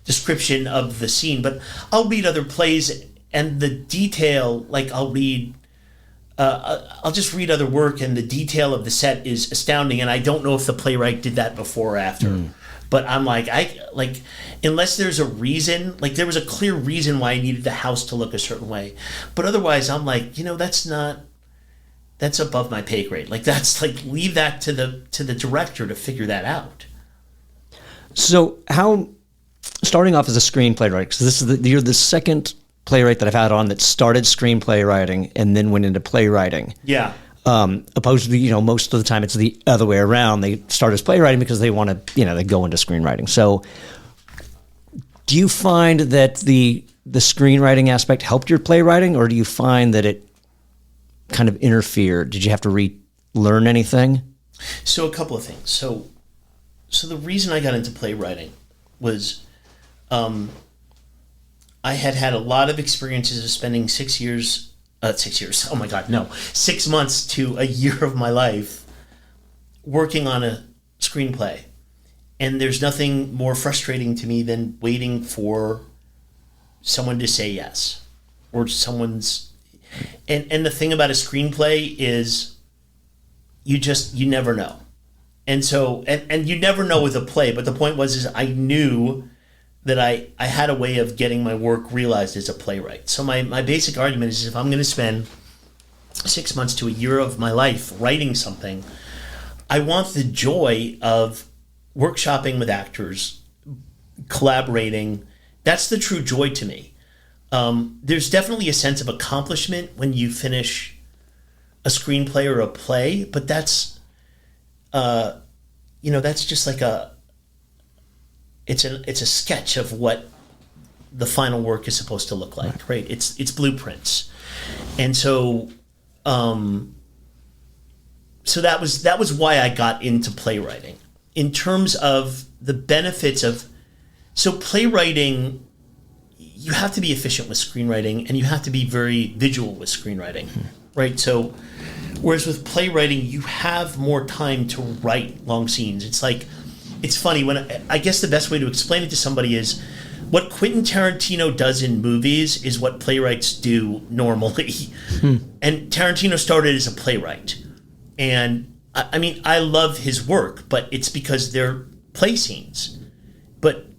description of the scene. But I'll read other plays and the detail, like I'll just read other work and the detail of the set is astounding. And I don't know if the playwright did that before or after. But I'm like, unless there's a reason, like there was a clear reason why I needed the house to look a certain way. But otherwise I'm like, that's above my pay grade. Like that's like, leave that to the director to figure that out. So starting off as a screenplay writer, because you're the second playwright that I've had on that started screenplay writing and then went into playwriting. Yeah. Opposed to, most of the time it's the other way around. They start as playwriting because they want to, they go into screenwriting. So do you find that the screenwriting aspect helped your playwriting, or do you find that it kind of interfered? Did you have to relearn anything? So a couple of things. So the reason I got into playwriting was I had a lot of experiences of spending 6 years. 6 years. Oh my God, no. 6 months to a year of my life working on a screenplay. And there's nothing more frustrating to me than waiting for someone to say yes. Or someone's... And the thing about a screenplay is you never know. And so, and you never know with a play, but the point is I knew that I had a way of getting my work realized as a playwright. So my basic argument is if I'm going to spend 6 months to a year of my life writing something, I want the joy of workshopping with actors, collaborating. That's the true joy to me. There's definitely a sense of accomplishment when you finish a screenplay or a play, but that's, that's just like it's a sketch of what the final work is supposed to look like, right? It's blueprints. And so that was why I got into playwriting. In terms of the benefits of, so playwriting, you have to be efficient with screenwriting and you have to be very visual with screenwriting, right? So whereas with playwriting, you have more time to write long scenes. It's funny when I guess the best way to explain it to somebody is what Quentin Tarantino does in movies is what playwrights do normally. And Tarantino started as a playwright. And I mean, I love his work, but it's because they're play scenes. But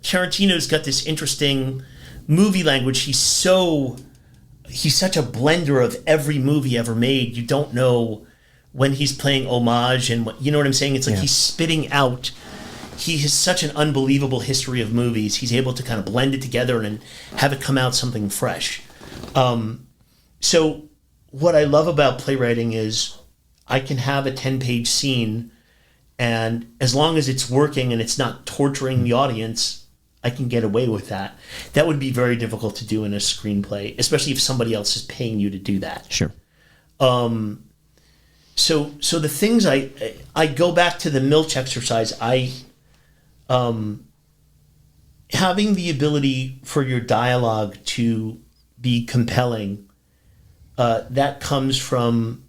Tarantino's got this interesting movie language. He's such a blender of every movie ever made. You don't know when he's playing homage and you know what I'm saying? It's like he's spitting out. He has such an unbelievable history of movies. He's able to kind of blend it together and have it come out something fresh. So what I love about playwriting is I can have a 10-page scene, and as long as it's working and it's not torturing the audience, I can get away with that. That would be very difficult to do in a screenplay, especially if somebody else is paying you to do that. Sure. So the things I go back to the Milch exercise. Having the ability for your dialogue to be compelling, that comes from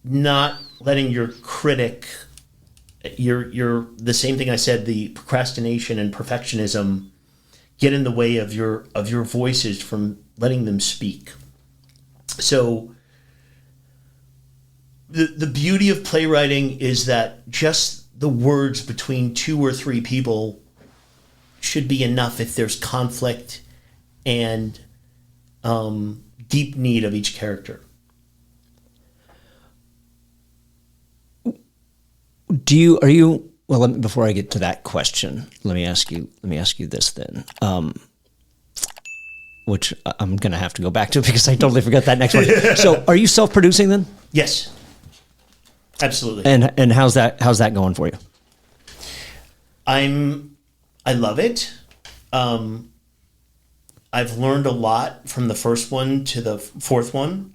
not letting your critic, your the same thing I said, the procrastination and perfectionism, get in the way of your voices from letting them speak. So the beauty of playwriting is that just the words between 2 or 3 people should be enough if there's conflict and deep need of each character. Before I get to that question, let me ask you this then, which I'm going to have to go back to because I totally forgot that next one. So are you self-producing then? Yes. Absolutely. And how's that going for you? I love it. I've learned a lot from the first one to the fourth one.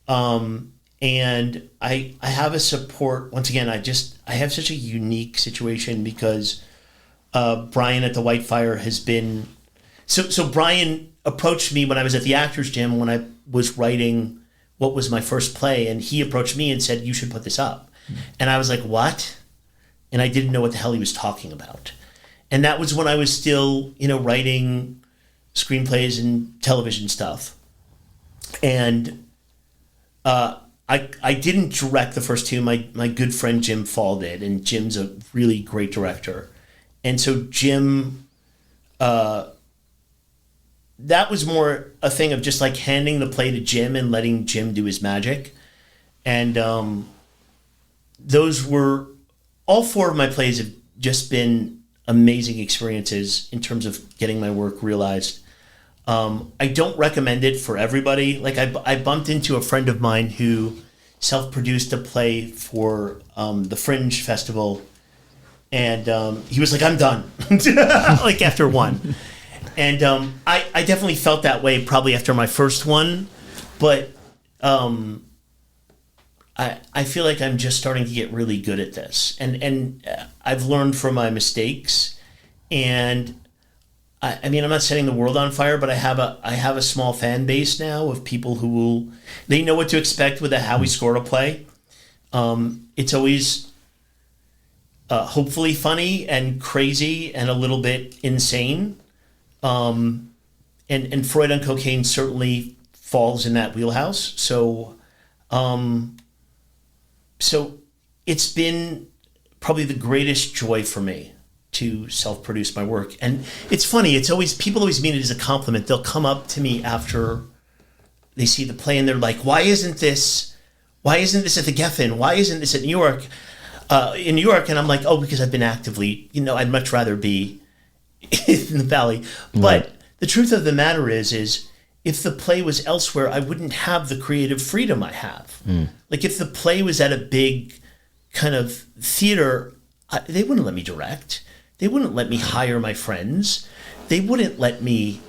And I have a support. Once again, I have such a unique situation because Brian at the Whitefire has been so Brian approached me when I was at the Actors Gym when I was writing what was my first play, and he approached me and said, "You should put this up." And I was like, "What?" And I didn't know what the hell he was talking about. And that was when I was still, writing screenplays and television stuff. And I didn't direct the first two. My good friend Jim Fall did, and Jim's a really great director. And so Jim, that was more a thing of just like handing the play to Jim and letting Jim do his magic. And those were, all 4 of my plays have just been amazing experiences in terms of getting my work realized. I don't recommend it for everybody. Like I bumped into a friend of mine who self-produced a play for the Fringe festival, and he was like, "I'm done," like after one. And I definitely felt that way probably after my first one, but I feel like I'm just starting to get really good at this, and I've learned from my mistakes, and I mean, I'm not setting the world on fire, but I have a small fan base now of people who they know what to expect with a Howie Skora play. It's always hopefully funny and crazy and a little bit insane. And Freud on cocaine certainly falls in that wheelhouse. So it's been probably the greatest joy for me to self-produce my work. And it's funny, people always mean it as a compliment. They'll come up to me after they see the play and they're like, why isn't this at the Geffen? Why isn't this at New York? In New York? And I'm like, oh, because I've been actively, I'd much rather be in the Valley. But the truth of the matter is if the play was elsewhere, I wouldn't have the creative freedom I have. Like if the play was at a big kind of theater, they wouldn't let me direct. They wouldn't let me hire my friends. They wouldn't let me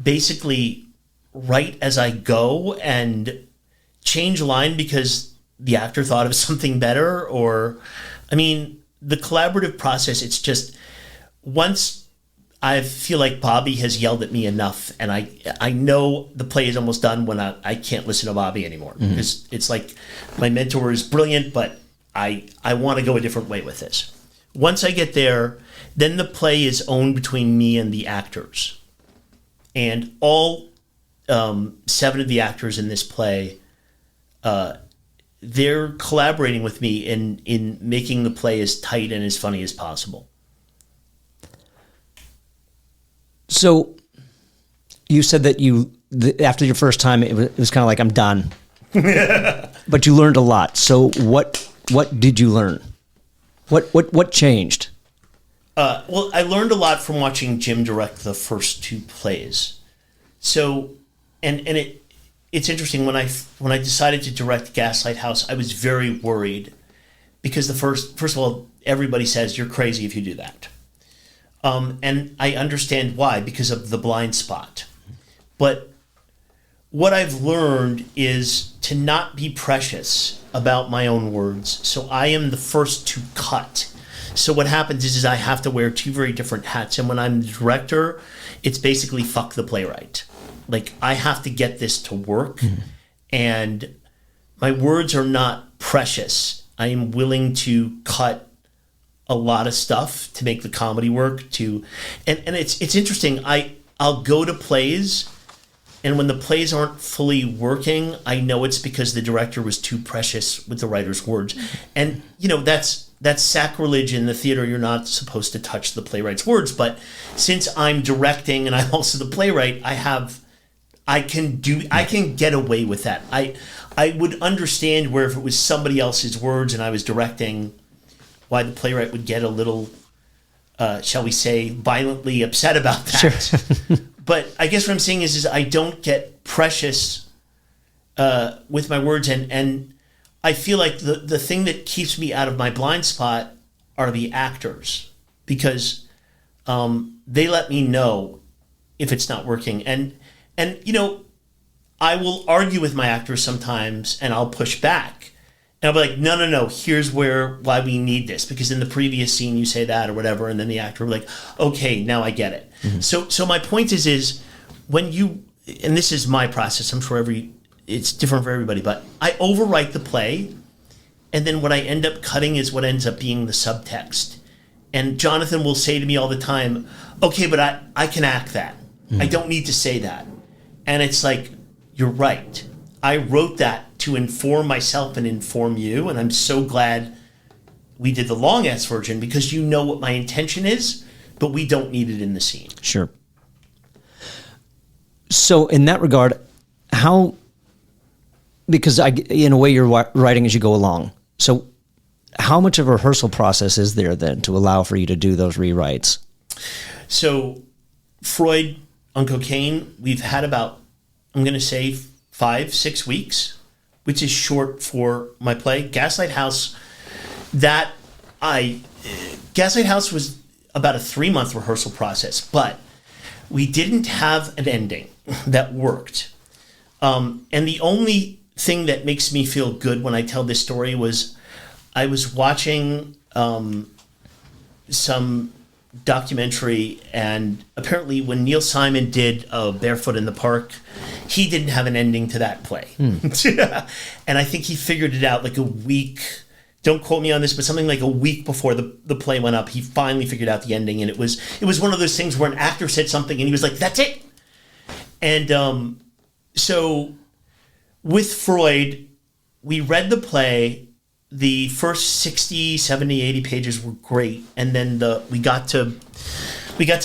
basically write as I go and change a line because the actor thought of something better. Or, I mean, the collaborative process, it's just once I feel like Bobby has yelled at me enough and I know the play is almost done when I can't listen to Bobby anymore. Because it's like my mentor is brilliant, but I want to go a different way with this. Once I get there, then the play is owned between me and the actors. And all 7 of the actors in this play, they're collaborating with me in making the play as tight and as funny as possible. So you said that after your first time, it was kind of like, I'm done. But you learned a lot. So what did you learn? What changed? Well, I learned a lot from watching Jim direct the first 2 plays. So, it's interesting when I decided to direct Gaslight House, I was very worried because first of all, everybody says you're crazy if you do that, and I understand why, because of the blind spot. But what I've learned is to not be precious about my own words. So I am the first to cut. So what happens is I have to wear 2 very different hats. And when I'm the director, it's basically fuck the playwright. Like, I have to get this to work. And my words are not precious. I am willing to cut a lot of stuff to make the comedy work. And it's interesting. I'll go to plays, and when the plays aren't fully working, I know it's because the director was too precious with the writer's words. And, that's sacrilege in the theater. You're not supposed to touch the playwright's words. But since I'm directing and I'm also the playwright, I can get away with that. I would understand where if it was somebody else's words and I was directing, why the playwright would get a little, shall we say, violently upset about that. Sure. But I guess what I'm saying is I don't get precious with my words, and I feel like the thing that keeps me out of my blind spot are the actors, because they let me know if it's not working. And I will argue with my actors sometimes, and I'll push back. And I'll be like, no, here's why we need this, because in the previous scene you say that or whatever, and then the actor will be like, okay, now I get it. So my point is when you, and this is my process, I'm sure it's different for everybody, but I overwrite the play, and then what I end up cutting is what ends up being the subtext. And Jonathan will say to me all the time, okay, but I can act that. I don't need to say that. And it's like, you're right. I wrote that to inform myself and inform you, and I'm so glad we did the long-ass version, because you know what my intention is, but we don't need it in the scene. Sure. So in that regard, because in a way you're writing as you go along, so how much of a rehearsal process is there then to allow for you to do those rewrites? So Freud on cocaine, we've had about, I'm going to say 5-6 weeks, which is short for my play. Gaslight House was about a 3-month rehearsal process, but we didn't have an ending that worked. And the only thing that makes me feel good when I tell this story was I was watching some documentary, and apparently when Neil Simon did Barefoot in the Park, he didn't have an ending to that play. And I think he figured it out like a week, don't quote me on this, but something like a week before the play went up, he finally figured out the ending. And it was one of those things where an actor said something and he was like, that's it. And so with Freud, we read the play. The first 60, 70, 80 pages were great. And then we got to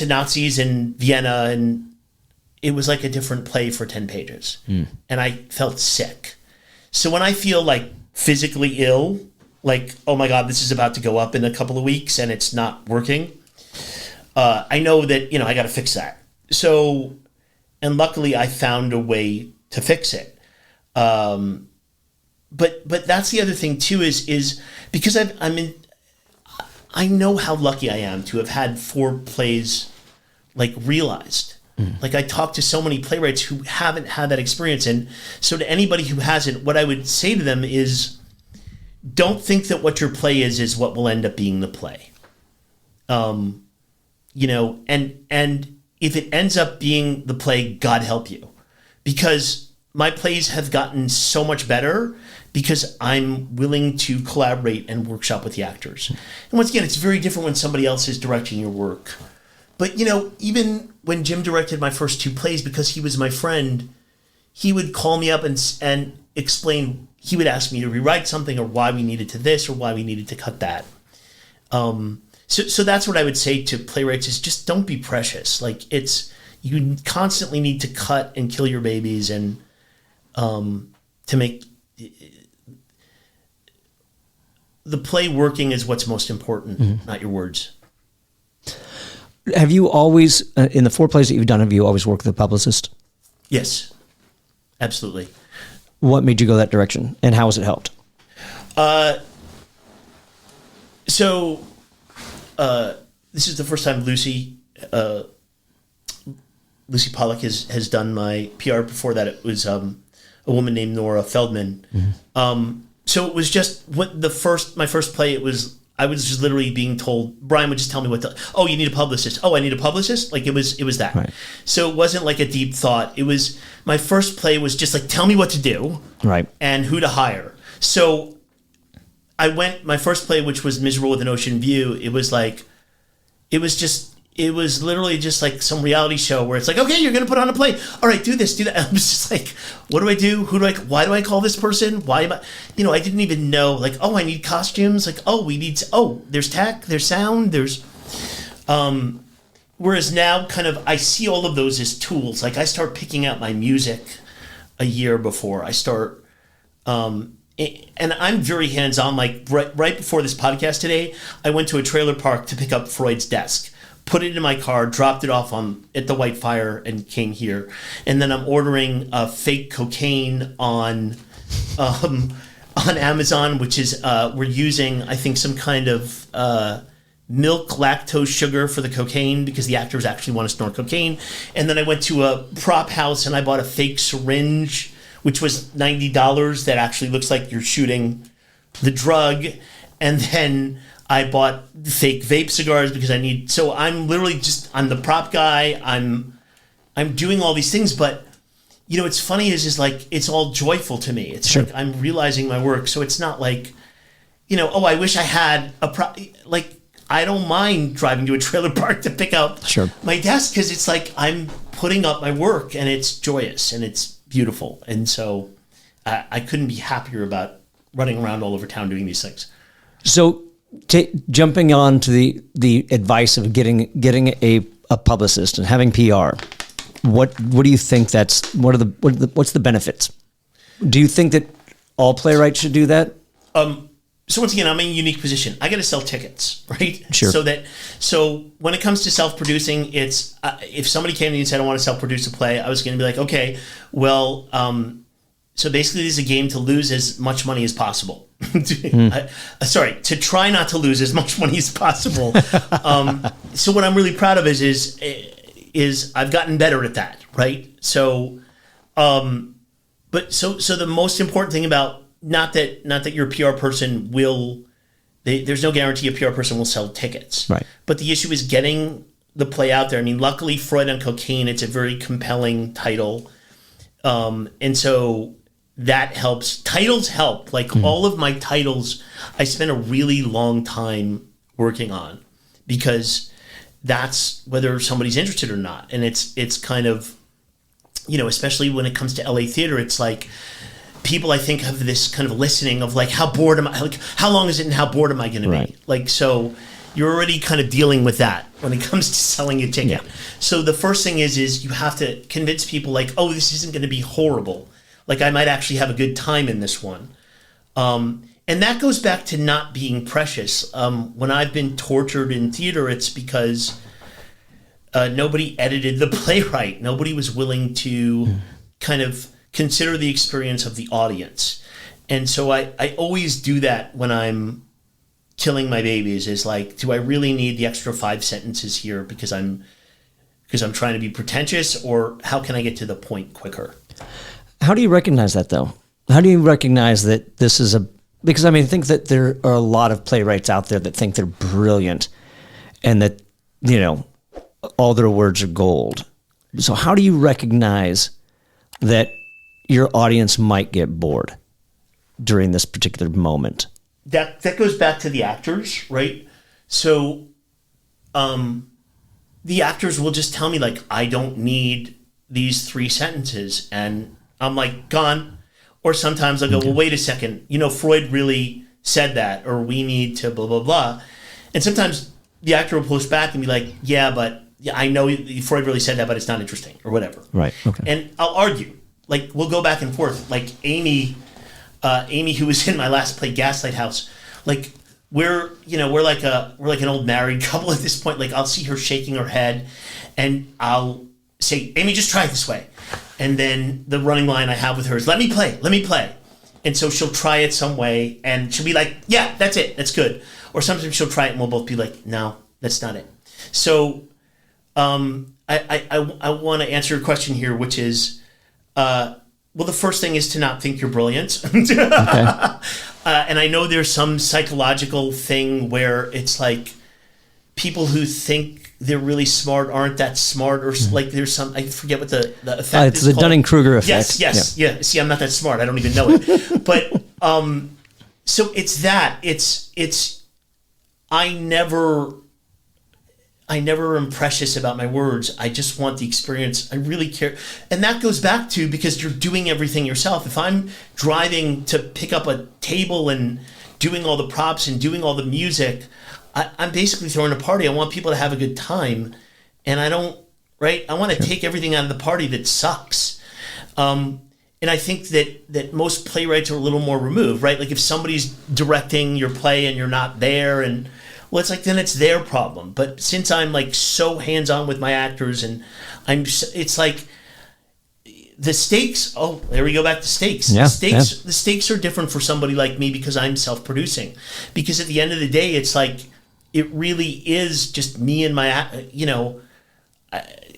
Nazis in Vienna, and it was like a different play for 10 pages. And I felt sick. So when I feel like physically ill, like, oh my God, this is about to go up in a couple of weeks and it's not working, I know that, I got to fix that. So, and luckily I found a way to fix it. But that's the other thing too, is because I know how lucky I am to have had 4 plays like realized. Like, I talk to so many playwrights who haven't had that experience. And so to anybody who hasn't, what I would say to them is, don't think that what your play is what will end up being the play. And if it ends up being the play, God help you. Because my plays have gotten so much better because I'm willing to collaborate and workshop with the actors. And once again, it's very different when somebody else is directing your work. But, even when Jim directed my first 2 plays, because he was my friend, he would call me up and explain, he would ask me to rewrite something, or why we needed to this, or why we needed to cut that. So that's what I would say to playwrights, is just don't be precious. Like, you constantly need to cut and kill your babies and to make the play working is what's most important, not your words. Have you always, in the 4 plays that you've done, have you always worked with a publicist? Yes, absolutely. What made you go that direction, and how has it helped? This is the first time Lucy Pollack has done my PR. Before that, it was a woman named Nora Feldman. So it was just my first play. I was just literally being told. Brian would just tell me oh, you need a publicist. Oh, I need a publicist. Like it was that. Right. So it wasn't like a deep thought. It was my first play was just like, tell me what to do, right, and who to hire. So my first play, which was Miserable with an Ocean View. It was literally just like some reality show where it's like, okay, you're going to put on a play. All right, do this, do that. I was just like, what do I do? Why do I call this person? Why am I, I didn't even know, like, oh, I need costumes. Like, there's tech, there's sound, whereas now kind of, I see all of those as tools. Like I start picking out my music a year before I start, and I'm very hands-on. Like right before this podcast today, I went to a trailer park to pick up Freud's desk, put it in my car, dropped it off at the Whitefire, and came here. And then I'm ordering fake cocaine on Amazon, which is we're using, I think, some kind of milk lactose sugar for the cocaine because the actors actually want to snort cocaine. And then I went to a prop house and I bought a fake syringe, which was $90 that actually looks like you're shooting the drug. And then I bought fake vape cigars because so I'm literally I'm the prop guy. I'm doing all these things, but what's funny is like, it's all joyful to me. It's sure. Like I'm realizing my work. So it's not like, oh, I wish I had I don't mind driving to a trailer park to pick out sure. my desk because it's like I'm putting up my work and it's joyous and it's beautiful. And so I couldn't be happier about running around all over town doing these things. So jumping on to the advice of getting a publicist and having PR, what do you think what's the benefits? Do you think that all playwrights should do that? So once again, I'm in a unique position. I got to sell tickets, right? Sure. So when it comes to self-producing, it's if somebody came to me and said I want to self-produce a play, I was going to be like, okay, well, so basically this is a game to lose as much money as possible. To try not to lose as much money as possible. So what I'm really proud of is I've gotten better at that, right? So, but the most important thing about not that your PR person there's no guarantee a PR person will sell tickets. Right. But the issue is getting the play out there. I mean, luckily Freud on Cocaine, it's a very compelling title. And so that helps. Titles help. Like all of my titles, I spent a really long time working on because that's whether somebody's interested or not. And it's kind of, especially when it comes to LA theater, it's like, people I think have this kind of listening of like, how bored am I? Like, how long is it and how bored am I going to be? Like, so you're already kind of dealing with that when it comes to selling a ticket. Yeah. So the first thing is you have to convince people like, oh, this isn't going to be horrible. Like I might actually have a good time in this one. And that goes back to not being precious. When I've been tortured in theater, it's because nobody edited the playwright. Nobody was willing to kind of consider the experience of the audience. And so I always do that when I'm killing my babies is like, do I really need the extra 5 sentences here because I'm trying to be pretentious, or how can I get to the point quicker? How do you recognize that though? How do you recognize that this is because I think that there are a lot of playwrights out there that think they're brilliant and that, all their words are gold. So how do you recognize that your audience might get bored during this particular moment? That goes back to the actors, right? So the actors will just tell me like, I don't need these 3 sentences. And I'm like, gone. Or sometimes I'll go, well, wait a second. Freud really said that, or we need to blah, blah, blah. And sometimes the actor will push back and be like, yeah, I know Freud really said that, but it's not interesting or whatever. Right. Okay. And I'll argue. Like, we'll go back and forth. Like, Amy, Amy, who was in my last play, Gaslight House, like we're like an old married couple at this point. Like I'll see her shaking her head, and I'll say, Amy, just try it this way. And then the running line I have with her is, let me play. And so she'll try it some way, and she'll be like, yeah, that's it, that's good. Or sometimes she'll try it, and we'll both be like, no, that's not it. So I want to answer your question here, which is, well, the first thing is to not think you're brilliant. Okay. And I know there's some psychological thing where it's like people who think they're really smart aren't that smart, or like there's some, I forget what the effect is. It's the Dunning-Kruger Effect. Yes. Yeah. See, I'm not that smart. I don't even know it. But so it's that. It's I never am precious about my words. I just want the experience. I really care. And that goes back to, because you're doing everything yourself. If I'm driving to pick up a table and doing all the props and doing all the music, I'm basically throwing a party. I want people to have a good time. And I don't, right? I want to take everything out of the party that sucks. And I think that most playwrights are a little more removed, right? Like if somebody's directing your play and you're not there, and well, it's like, then it's their problem. But since I'm like so hands-on with my actors, and it's like the stakes. Oh, there we go back to stakes. Yeah, The stakes are different for somebody like me because I'm self-producing. Because at the end of the day, it's like, it really is just me and my,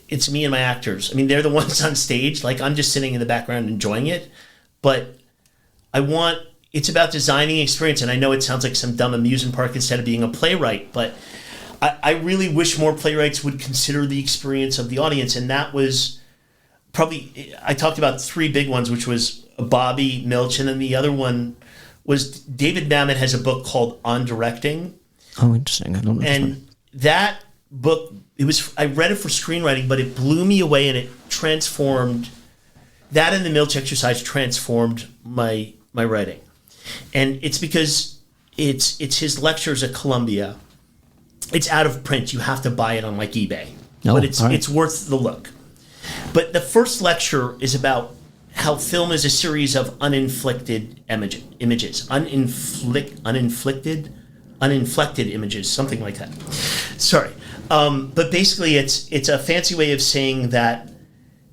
it's me and my actors. I mean, they're the ones on stage. Like I'm just sitting in the background enjoying it. But it's about designing experience. And I know it sounds like some dumb amusement park instead of being a playwright, but I really wish more playwrights would consider the experience of the audience. And that was probably, I talked about three big ones, which was Bobby Milch. And then the other one was David Mamet has a book called On Directing. Oh, interesting. I don't know. And that book, I read it for screenwriting, but it blew me away, and it transformed, that and the Milch exercise transformed my writing. And it's because it's his lectures at Columbia. It's out of print. You have to buy it on like eBay. Oh, but it's right. It's worth the look. But the first lecture is about how film is a series of uninflected images. Uninflected images, something like that. Sorry. But basically it's a fancy way of saying that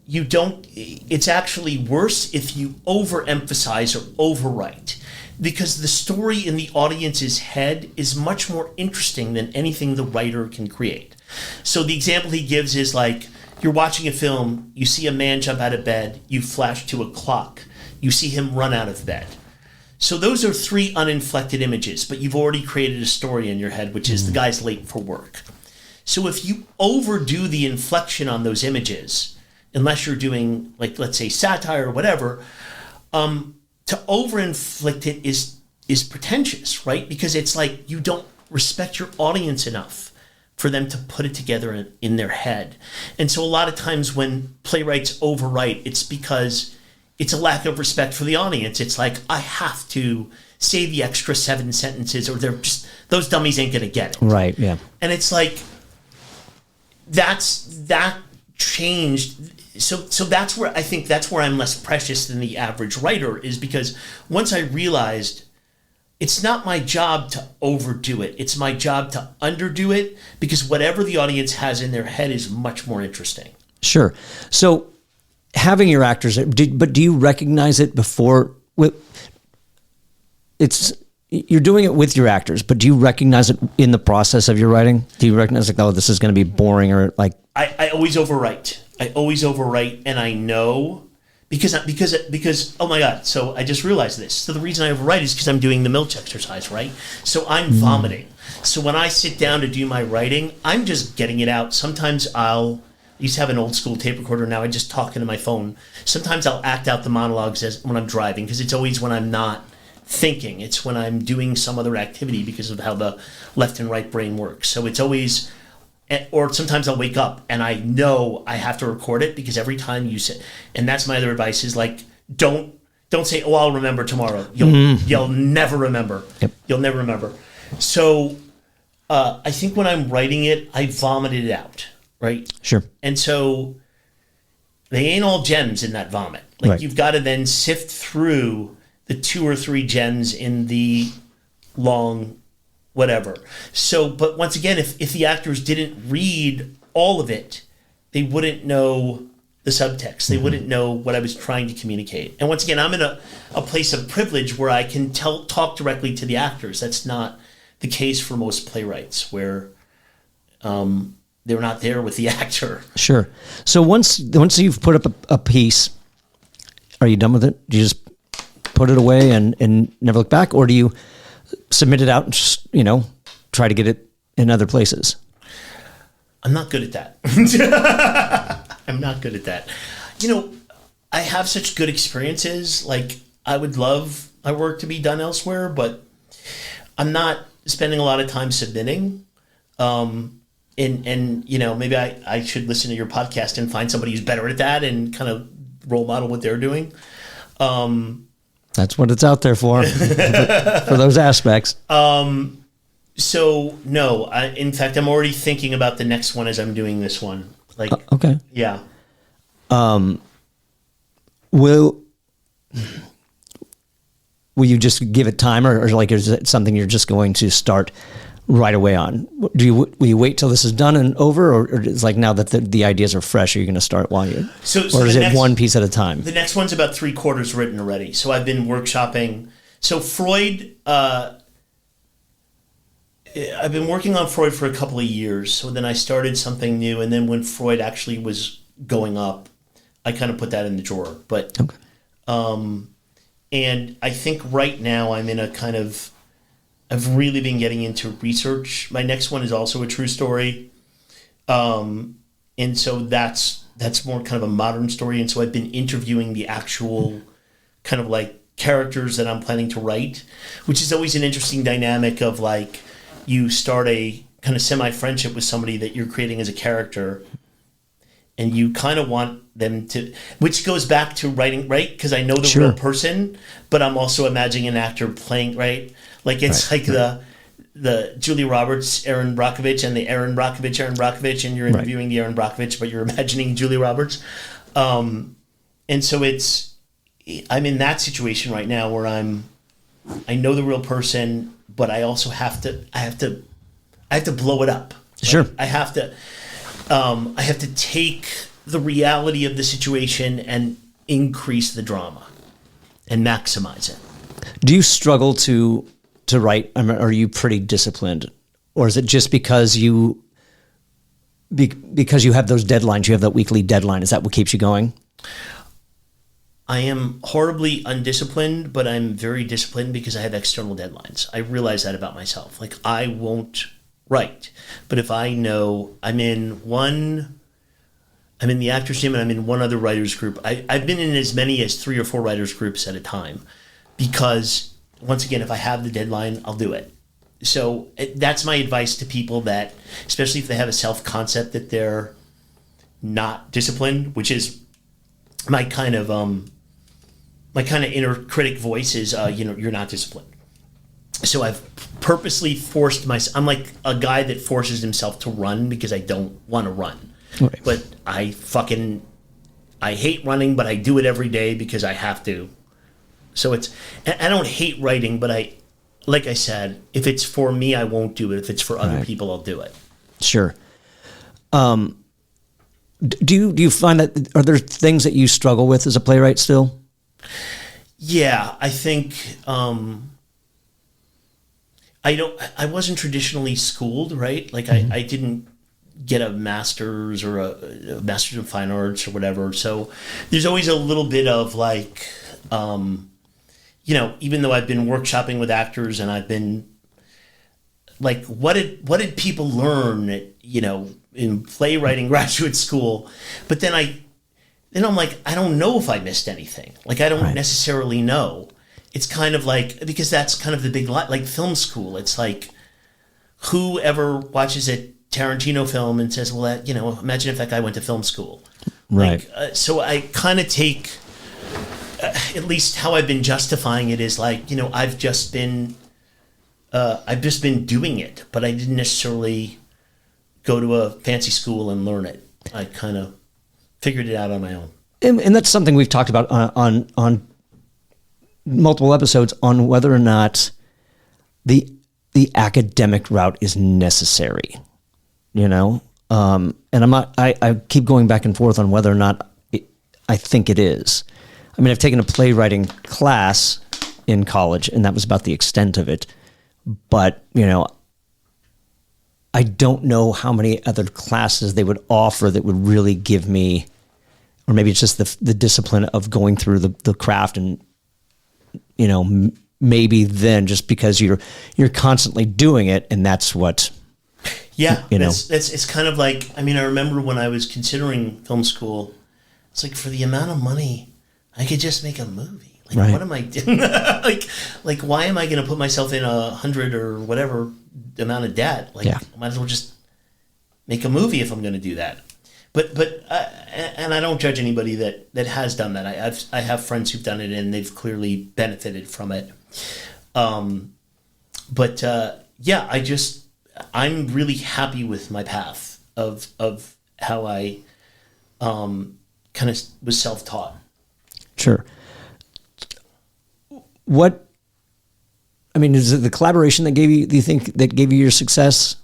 it's actually worse if you overemphasize or overwrite, because the story in the audience's head is much more interesting than anything the writer can create. So the example he gives is like, you're watching a film, you see a man jump out of bed, you flash to a clock, you see him run out of bed. So those are three uninflected images, but you've already created a story in your head, which is the guy's late for work. So if you overdo the inflection on those images, unless you're doing, like, let's say satire or whatever, to overinflict it is pretentious, right? Because it's like you don't respect your audience enough for them to put it together in their head. And so a lot of times when playwrights overwrite, it's because it's a lack of respect for the audience. It's like, I have to say the extra 7 sentences, or those dummies ain't gonna get it. Right, yeah. And it's like, that changed. So that's where I think I'm less precious than the average writer, is because once I realized it's not my job to overdo it. It's my job to underdo it, because whatever the audience has in their head is much more interesting. Sure. So having your actors, but do you recognize it before? You're doing it with your actors, but do you recognize it in the process of your writing? Do you recognize like, oh, this is going to be boring, or like? I always overwrite, and I know because oh my God. So I just realized this. So the reason I overwrite is because I'm doing the Milch exercise, right? So I'm vomiting. So when I sit down to do my writing, I'm just getting it out. Sometimes I used to have an old school tape recorder. Now I just talk into my phone. Sometimes I'll act out the monologues when I'm driving, because it's always when I'm not thinking. It's when I'm doing some other activity because of how the left and right brain works. So it's always, or sometimes I'll wake up and I know I have to record it, because every time you say, and that's my other advice, is like, don't say, oh, I'll remember tomorrow. You'll never remember. Yep. You'll never remember. So I think when I'm writing it, I vomit it out. Right? Sure. And so they ain't all gems in that vomit. Like, right. You've got to then sift through the 2 or 3 gems in the long whatever. So, but once again, if the actors didn't read all of it, they wouldn't know the subtext. They wouldn't know what I was trying to communicate. And once again, I'm in a place of privilege where I can talk directly to the actors. That's not the case for most playwrights, where they're not there with the actor. Sure. So once you've put up a piece, are you done with it? Do you just put it away and never look back, or do you submit it out and just, try to get it in other places? I'm not good at that. I'm not good at that. I have such good experiences. Like, I would love my work to be done elsewhere, but I'm not spending a lot of time submitting. And maybe I should listen to your podcast and find somebody who's better at that and kind of role model what they're doing. That's what it's out there for those aspects. So no, in fact, I'm already thinking about the next one as I'm doing this one. Like, okay. Yeah. Will you just give it time, or like, is it something you're just going to start right away on? Will you wait till this is done and over, or it's like now that the ideas are fresh, are you going to start while you? So or is it one piece at a time? The next one's about 3/4 written already. So I've been workshopping. So Freud. I've been working on Freud for a couple of years. So then I started something new, and then when Freud actually was going up, I kind of put that in the drawer. But, okay. And I think right now I'm in a kind of, I've really been getting into research. My next one is also a true story. And so that's more kind of a modern story. And so I've been interviewing the actual kind of like characters that I'm planning to write, which is always an interesting dynamic of like, you start a kind of semi-friendship with somebody that you're creating as a character, and you kind of want them to, which goes back to writing, right? Because I know the Sure. real person, but I'm also imagining an actor playing, right? Like it's Right. like the Julia Roberts, Aaron Brockovich, and the Aaron Brockovich, and you're interviewing the Aaron Brockovich, but you're imagining Julia Roberts. And so I'm in that situation right now where I know the real person, but I also have to blow it up. Sure. I have to take the reality of the situation and increase the drama and maximize it. Do you struggle to write? I mean, are you pretty disciplined, or is it just because you have those deadlines? You have that weekly deadline. Is that what keeps you going? I am horribly undisciplined, but I'm very disciplined because I have external deadlines. I realize that about myself. Like, I won't write, but if I know I'm in the actors team and I'm in one other writers group, I've been in as many as 3 or 4 writers groups at a time, because once again, if I have the deadline, I'll do it. So that's my advice to people that, especially if they have a self-concept that they're not disciplined, which is my kind of inner critic voice is, you're not disciplined. So I've purposely forced myself. I'm like a guy that forces himself to run because I don't want to run. Right. But I hate running, but I do it every day because I have to. So I don't hate writing, but like I said, if it's for me, I won't do it. If it's for other people, I'll do it. Sure. Do you find that, are there things that you struggle with as a playwright still? Yeah, I think I wasn't traditionally schooled, right? Like I didn't get a master's or a master's in fine arts or whatever. So there's always a little bit of like, even though I've been workshopping with actors and I've been like, what did people learn at, in playwriting graduate school? But then I'm like, I don't know if I missed anything. Like, I don't necessarily know. It's kind of like, because that's kind of the big, like film school. It's like, whoever watches a Tarantino film and says, well, that, imagine if that guy went to film school. Right. Like, so I kind of take, at least how I've been justifying it is like, I've just been doing it, but I didn't necessarily go to a fancy school and learn it. I kind of figured it out on my own. And that's something we've talked about on multiple episodes on whether or not the academic route is necessary, and I'm not, I keep going back and forth on whether or not I think it is. I mean, I've taken a playwriting class in college, and that was about the extent of it. But, I don't know how many other classes they would offer that would really give me, or maybe it's just the discipline of going through the craft and, maybe then just because you're constantly doing it, and that's what. Yeah, it's kind of like, I remember when I was considering film school, it's like, for the amount of money, I could just make a movie. Like, right. What am I doing? like, why am I going to put myself in 100 or whatever amount of debt? Like, I might as well just make a movie if I'm going to do that. But and I don't judge anybody that has done that. I have friends who've done it and they've clearly benefited from it. I'm really happy with my path of how I kind of was self-taught. Sure. Is it the collaboration that gave you, do you think, that gave you your success?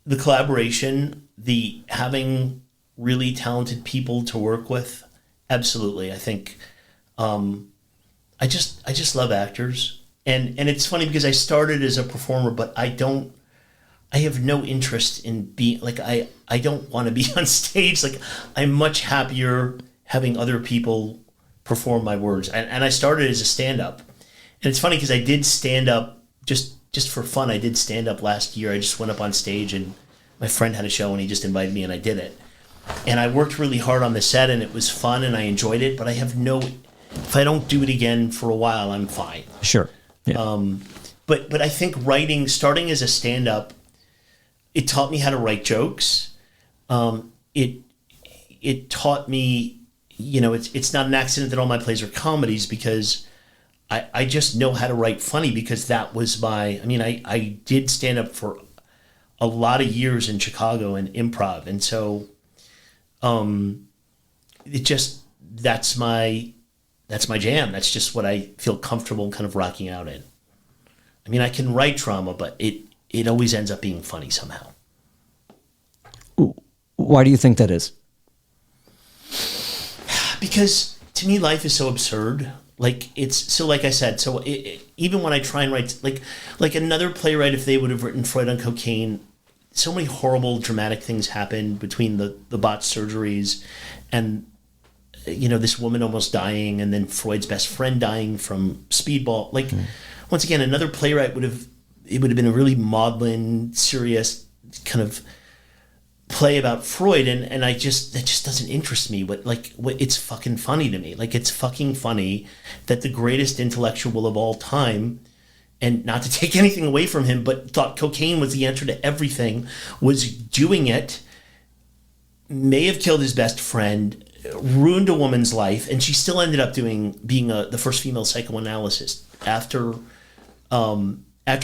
The collaboration, the having really talented people to work with, absolutely. I think I just love actors. And it's funny because I started as a performer, but I have no interest in being, like, I don't want to be on stage. Like, I'm much happier having other people perform my words. And I started as a stand-up. And it's funny because I did stand-up just for fun. I did stand-up last year. I just went up on stage and my friend had a show and he just invited me and I did it. And I worked really hard on the set and it was fun and I enjoyed it, but if I don't do it again for a while, I'm fine. Sure. Yeah. But I think writing, starting as a stand-up, it taught me how to write jokes. It taught me, it's not an accident that all my plays are comedies because I just know how to write funny because that was I did stand-up for a lot of years in Chicago and improv. And so that's my jam. That's just what I feel comfortable kind of rocking out in. I can write drama, but it always ends up being funny somehow. Why do you think that is? Because to me, life is so absurd. Like I said, even when I try and write, like another playwright, if they would have written Freud on cocaine, so many horrible, dramatic things happen between the botched surgeries and, this woman almost dying and then Freud's best friend dying from speedball. Once again, another playwright it would have been a really maudlin, serious kind of play about Freud, and that just doesn't interest me. But it's fucking funny to me. Like, it's fucking funny that the greatest intellectual of all time, and not to take anything away from him, but thought cocaine was the answer to everything, was doing it, may have killed his best friend, ruined a woman's life, and she still ended up being the first female psychoanalyst after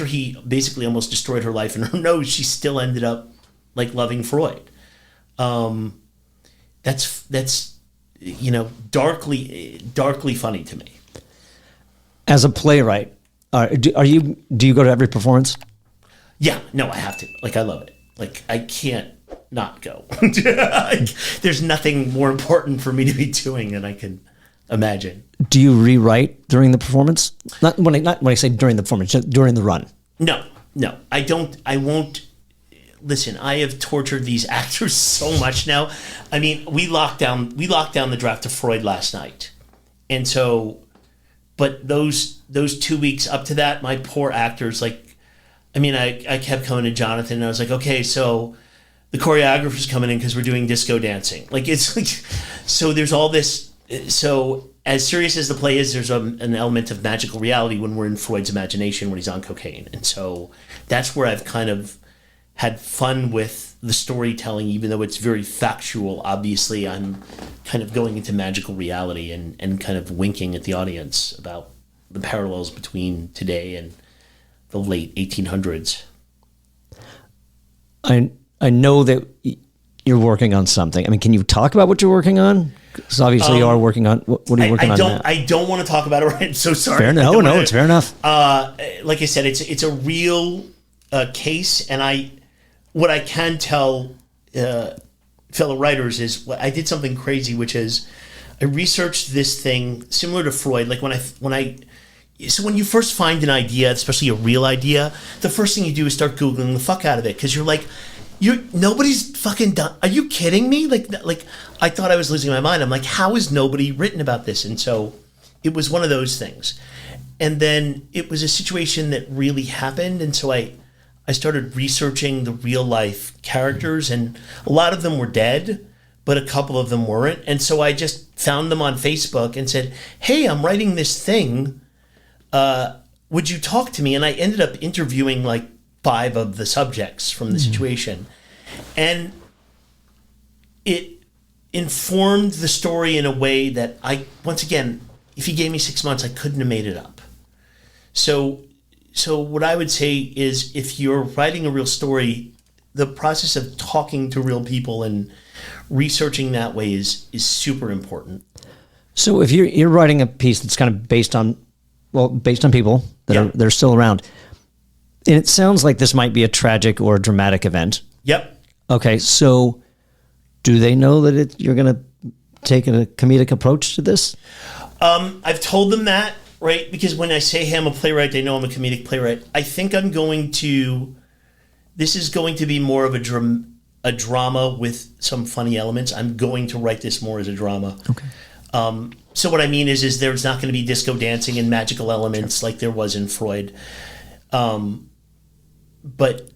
he basically almost destroyed her life in her nose. She still ended up loving Freud. That's darkly funny to me. As a playwright, do you go to every performance? Yeah, no, I have to. I love it. I can't not go. There's nothing more important for me to be doing than I can imagine. Do you rewrite during the performance? Not when I say during the performance, just during the run. No, I don't. I won't. Listen, I have tortured these actors so much now. We locked down the draft of Freud last night, and so, but those 2 weeks up to that, my poor actors, I kept coming to Jonathan and I was like, okay, so the choreographer's coming in because we're doing disco dancing. So there's all this. So as serious as the play is, there's an element of magical reality when we're in Freud's imagination when he's on cocaine, and so that's where I've kind of had fun with the storytelling, even though it's very factual. Obviously, I'm kind of going into magical reality and kind of winking at the audience about the parallels between today and the late 1800s. I know that you're working on something. I mean, can you talk about what you're working on? Because obviously you are working on. What are you working on now? I don't want to talk about it. Right? I'm so sorry. Fair enough. No, it's fair enough. Like I said, it's a real case, and what I can tell fellow writers is I did something crazy, which is I researched this thing similar to Freud. Like so when you first find an idea, especially a real idea, the first thing you do is start Googling the fuck out of it, because you're like, nobody's fucking done. Are you kidding me? Like I thought I was losing my mind. I'm like, how has nobody written about this? And so it was one of those things. And then it was a situation that really happened. And so I started researching the real life characters, and a lot of them were dead, but a couple of them weren't. And so I just found them on Facebook and said, hey, I'm writing this thing. Would you talk to me? And I ended up interviewing like 5 of the subjects from the situation. And it informed the story in a way that once again, if you gave me 6 months, I couldn't have made it up. So what I would say is, if you're writing a real story, the process of talking to real people and researching that way is super important. So if you're writing a piece that's kind of based on people that are still around, and it sounds like this might be a tragic or a dramatic event. Yep. Okay, so do they know that you're going to take a comedic approach to this? I've told them that, right? Because when I say, hey, I'm a playwright, they know I'm a comedic playwright. I think this is going to be more of a drama with some funny elements. I'm going to write this more as a drama. Okay. So what I mean is there's not going to be disco dancing and magical elements like there was in Freud. But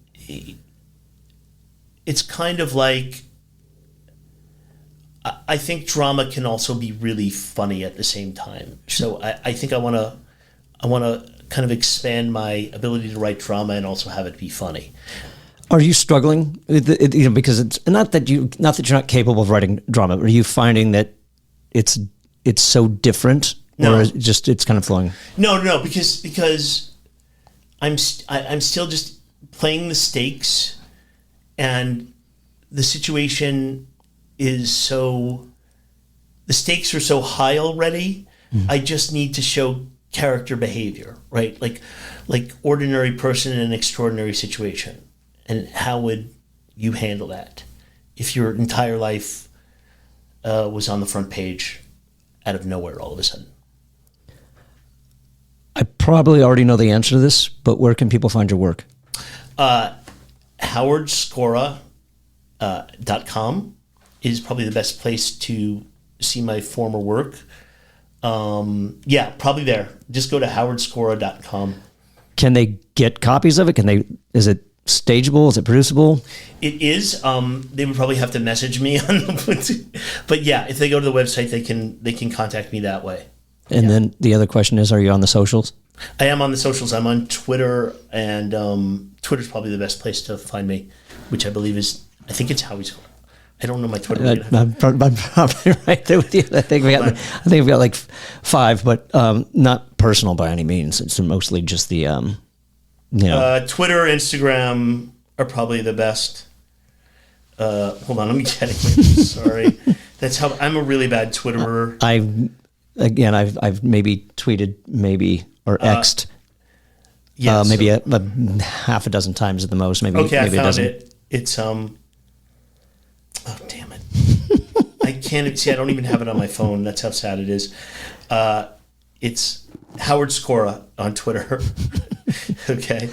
it's kind of like, I think drama can also be really funny at the same time. So I think I want to kind of expand my ability to write drama and also have it be funny. Are you struggling with it, because it's not that you're not capable of writing drama? Are you finding that it's so different, No. or it's kind of flowing? No, because I'm still just playing the stakes, and the situation is the stakes are so high already. I just need to show character behavior, right? Like ordinary person in an extraordinary situation. And how would you handle that if your entire life was on the front page out of nowhere all of a sudden? I probably already know the answer to this, but where can people find your work? Howard Skora .com is probably the best place to see my former work. Probably there. Just go to howardskora.com. Can they get copies of it? Is it stageable? Is it producible? It is. They would probably have to message me but yeah, if they go to the website, they can contact me that way. And then the other question is, are you on the socials? I am on the socials. I'm on Twitter, and Twitter's probably the best place to find me, which I believe I think it's Howie Skora. I don't know my Twitter. I'm probably right there with you. I think we've got like 5, but not personal by any means. It's mostly just the Twitter, Instagram are probably the best. Hold on, let me get it. Sorry, that's how I'm a really bad Twitterer. I've maybe tweeted or X'd maybe a half a dozen times at the most. Maybe okay, maybe I found a dozen. it. It's oh damn it! I can't see. I don't even have it on my phone. That's how sad it is. It's Howard Skora on Twitter. Okay,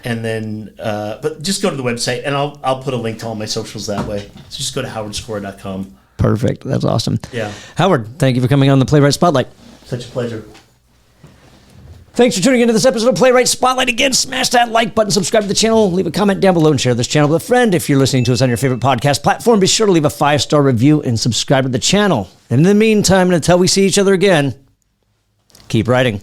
and then but just go to the website, and I'll put a link to all my socials that way. So just go to howardskora.com. Perfect. That's awesome. Yeah. Howard, thank you for coming on the Playwright Spotlight. Such a pleasure. Thanks for tuning into this episode of Playwright Spotlight. Again, smash that like button, subscribe to the channel, leave a comment down below, and share this channel with a friend. If you're listening to us on your favorite podcast platform, be sure to leave a 5-star review and subscribe to the channel. And in the meantime, and until we see each other again, keep writing.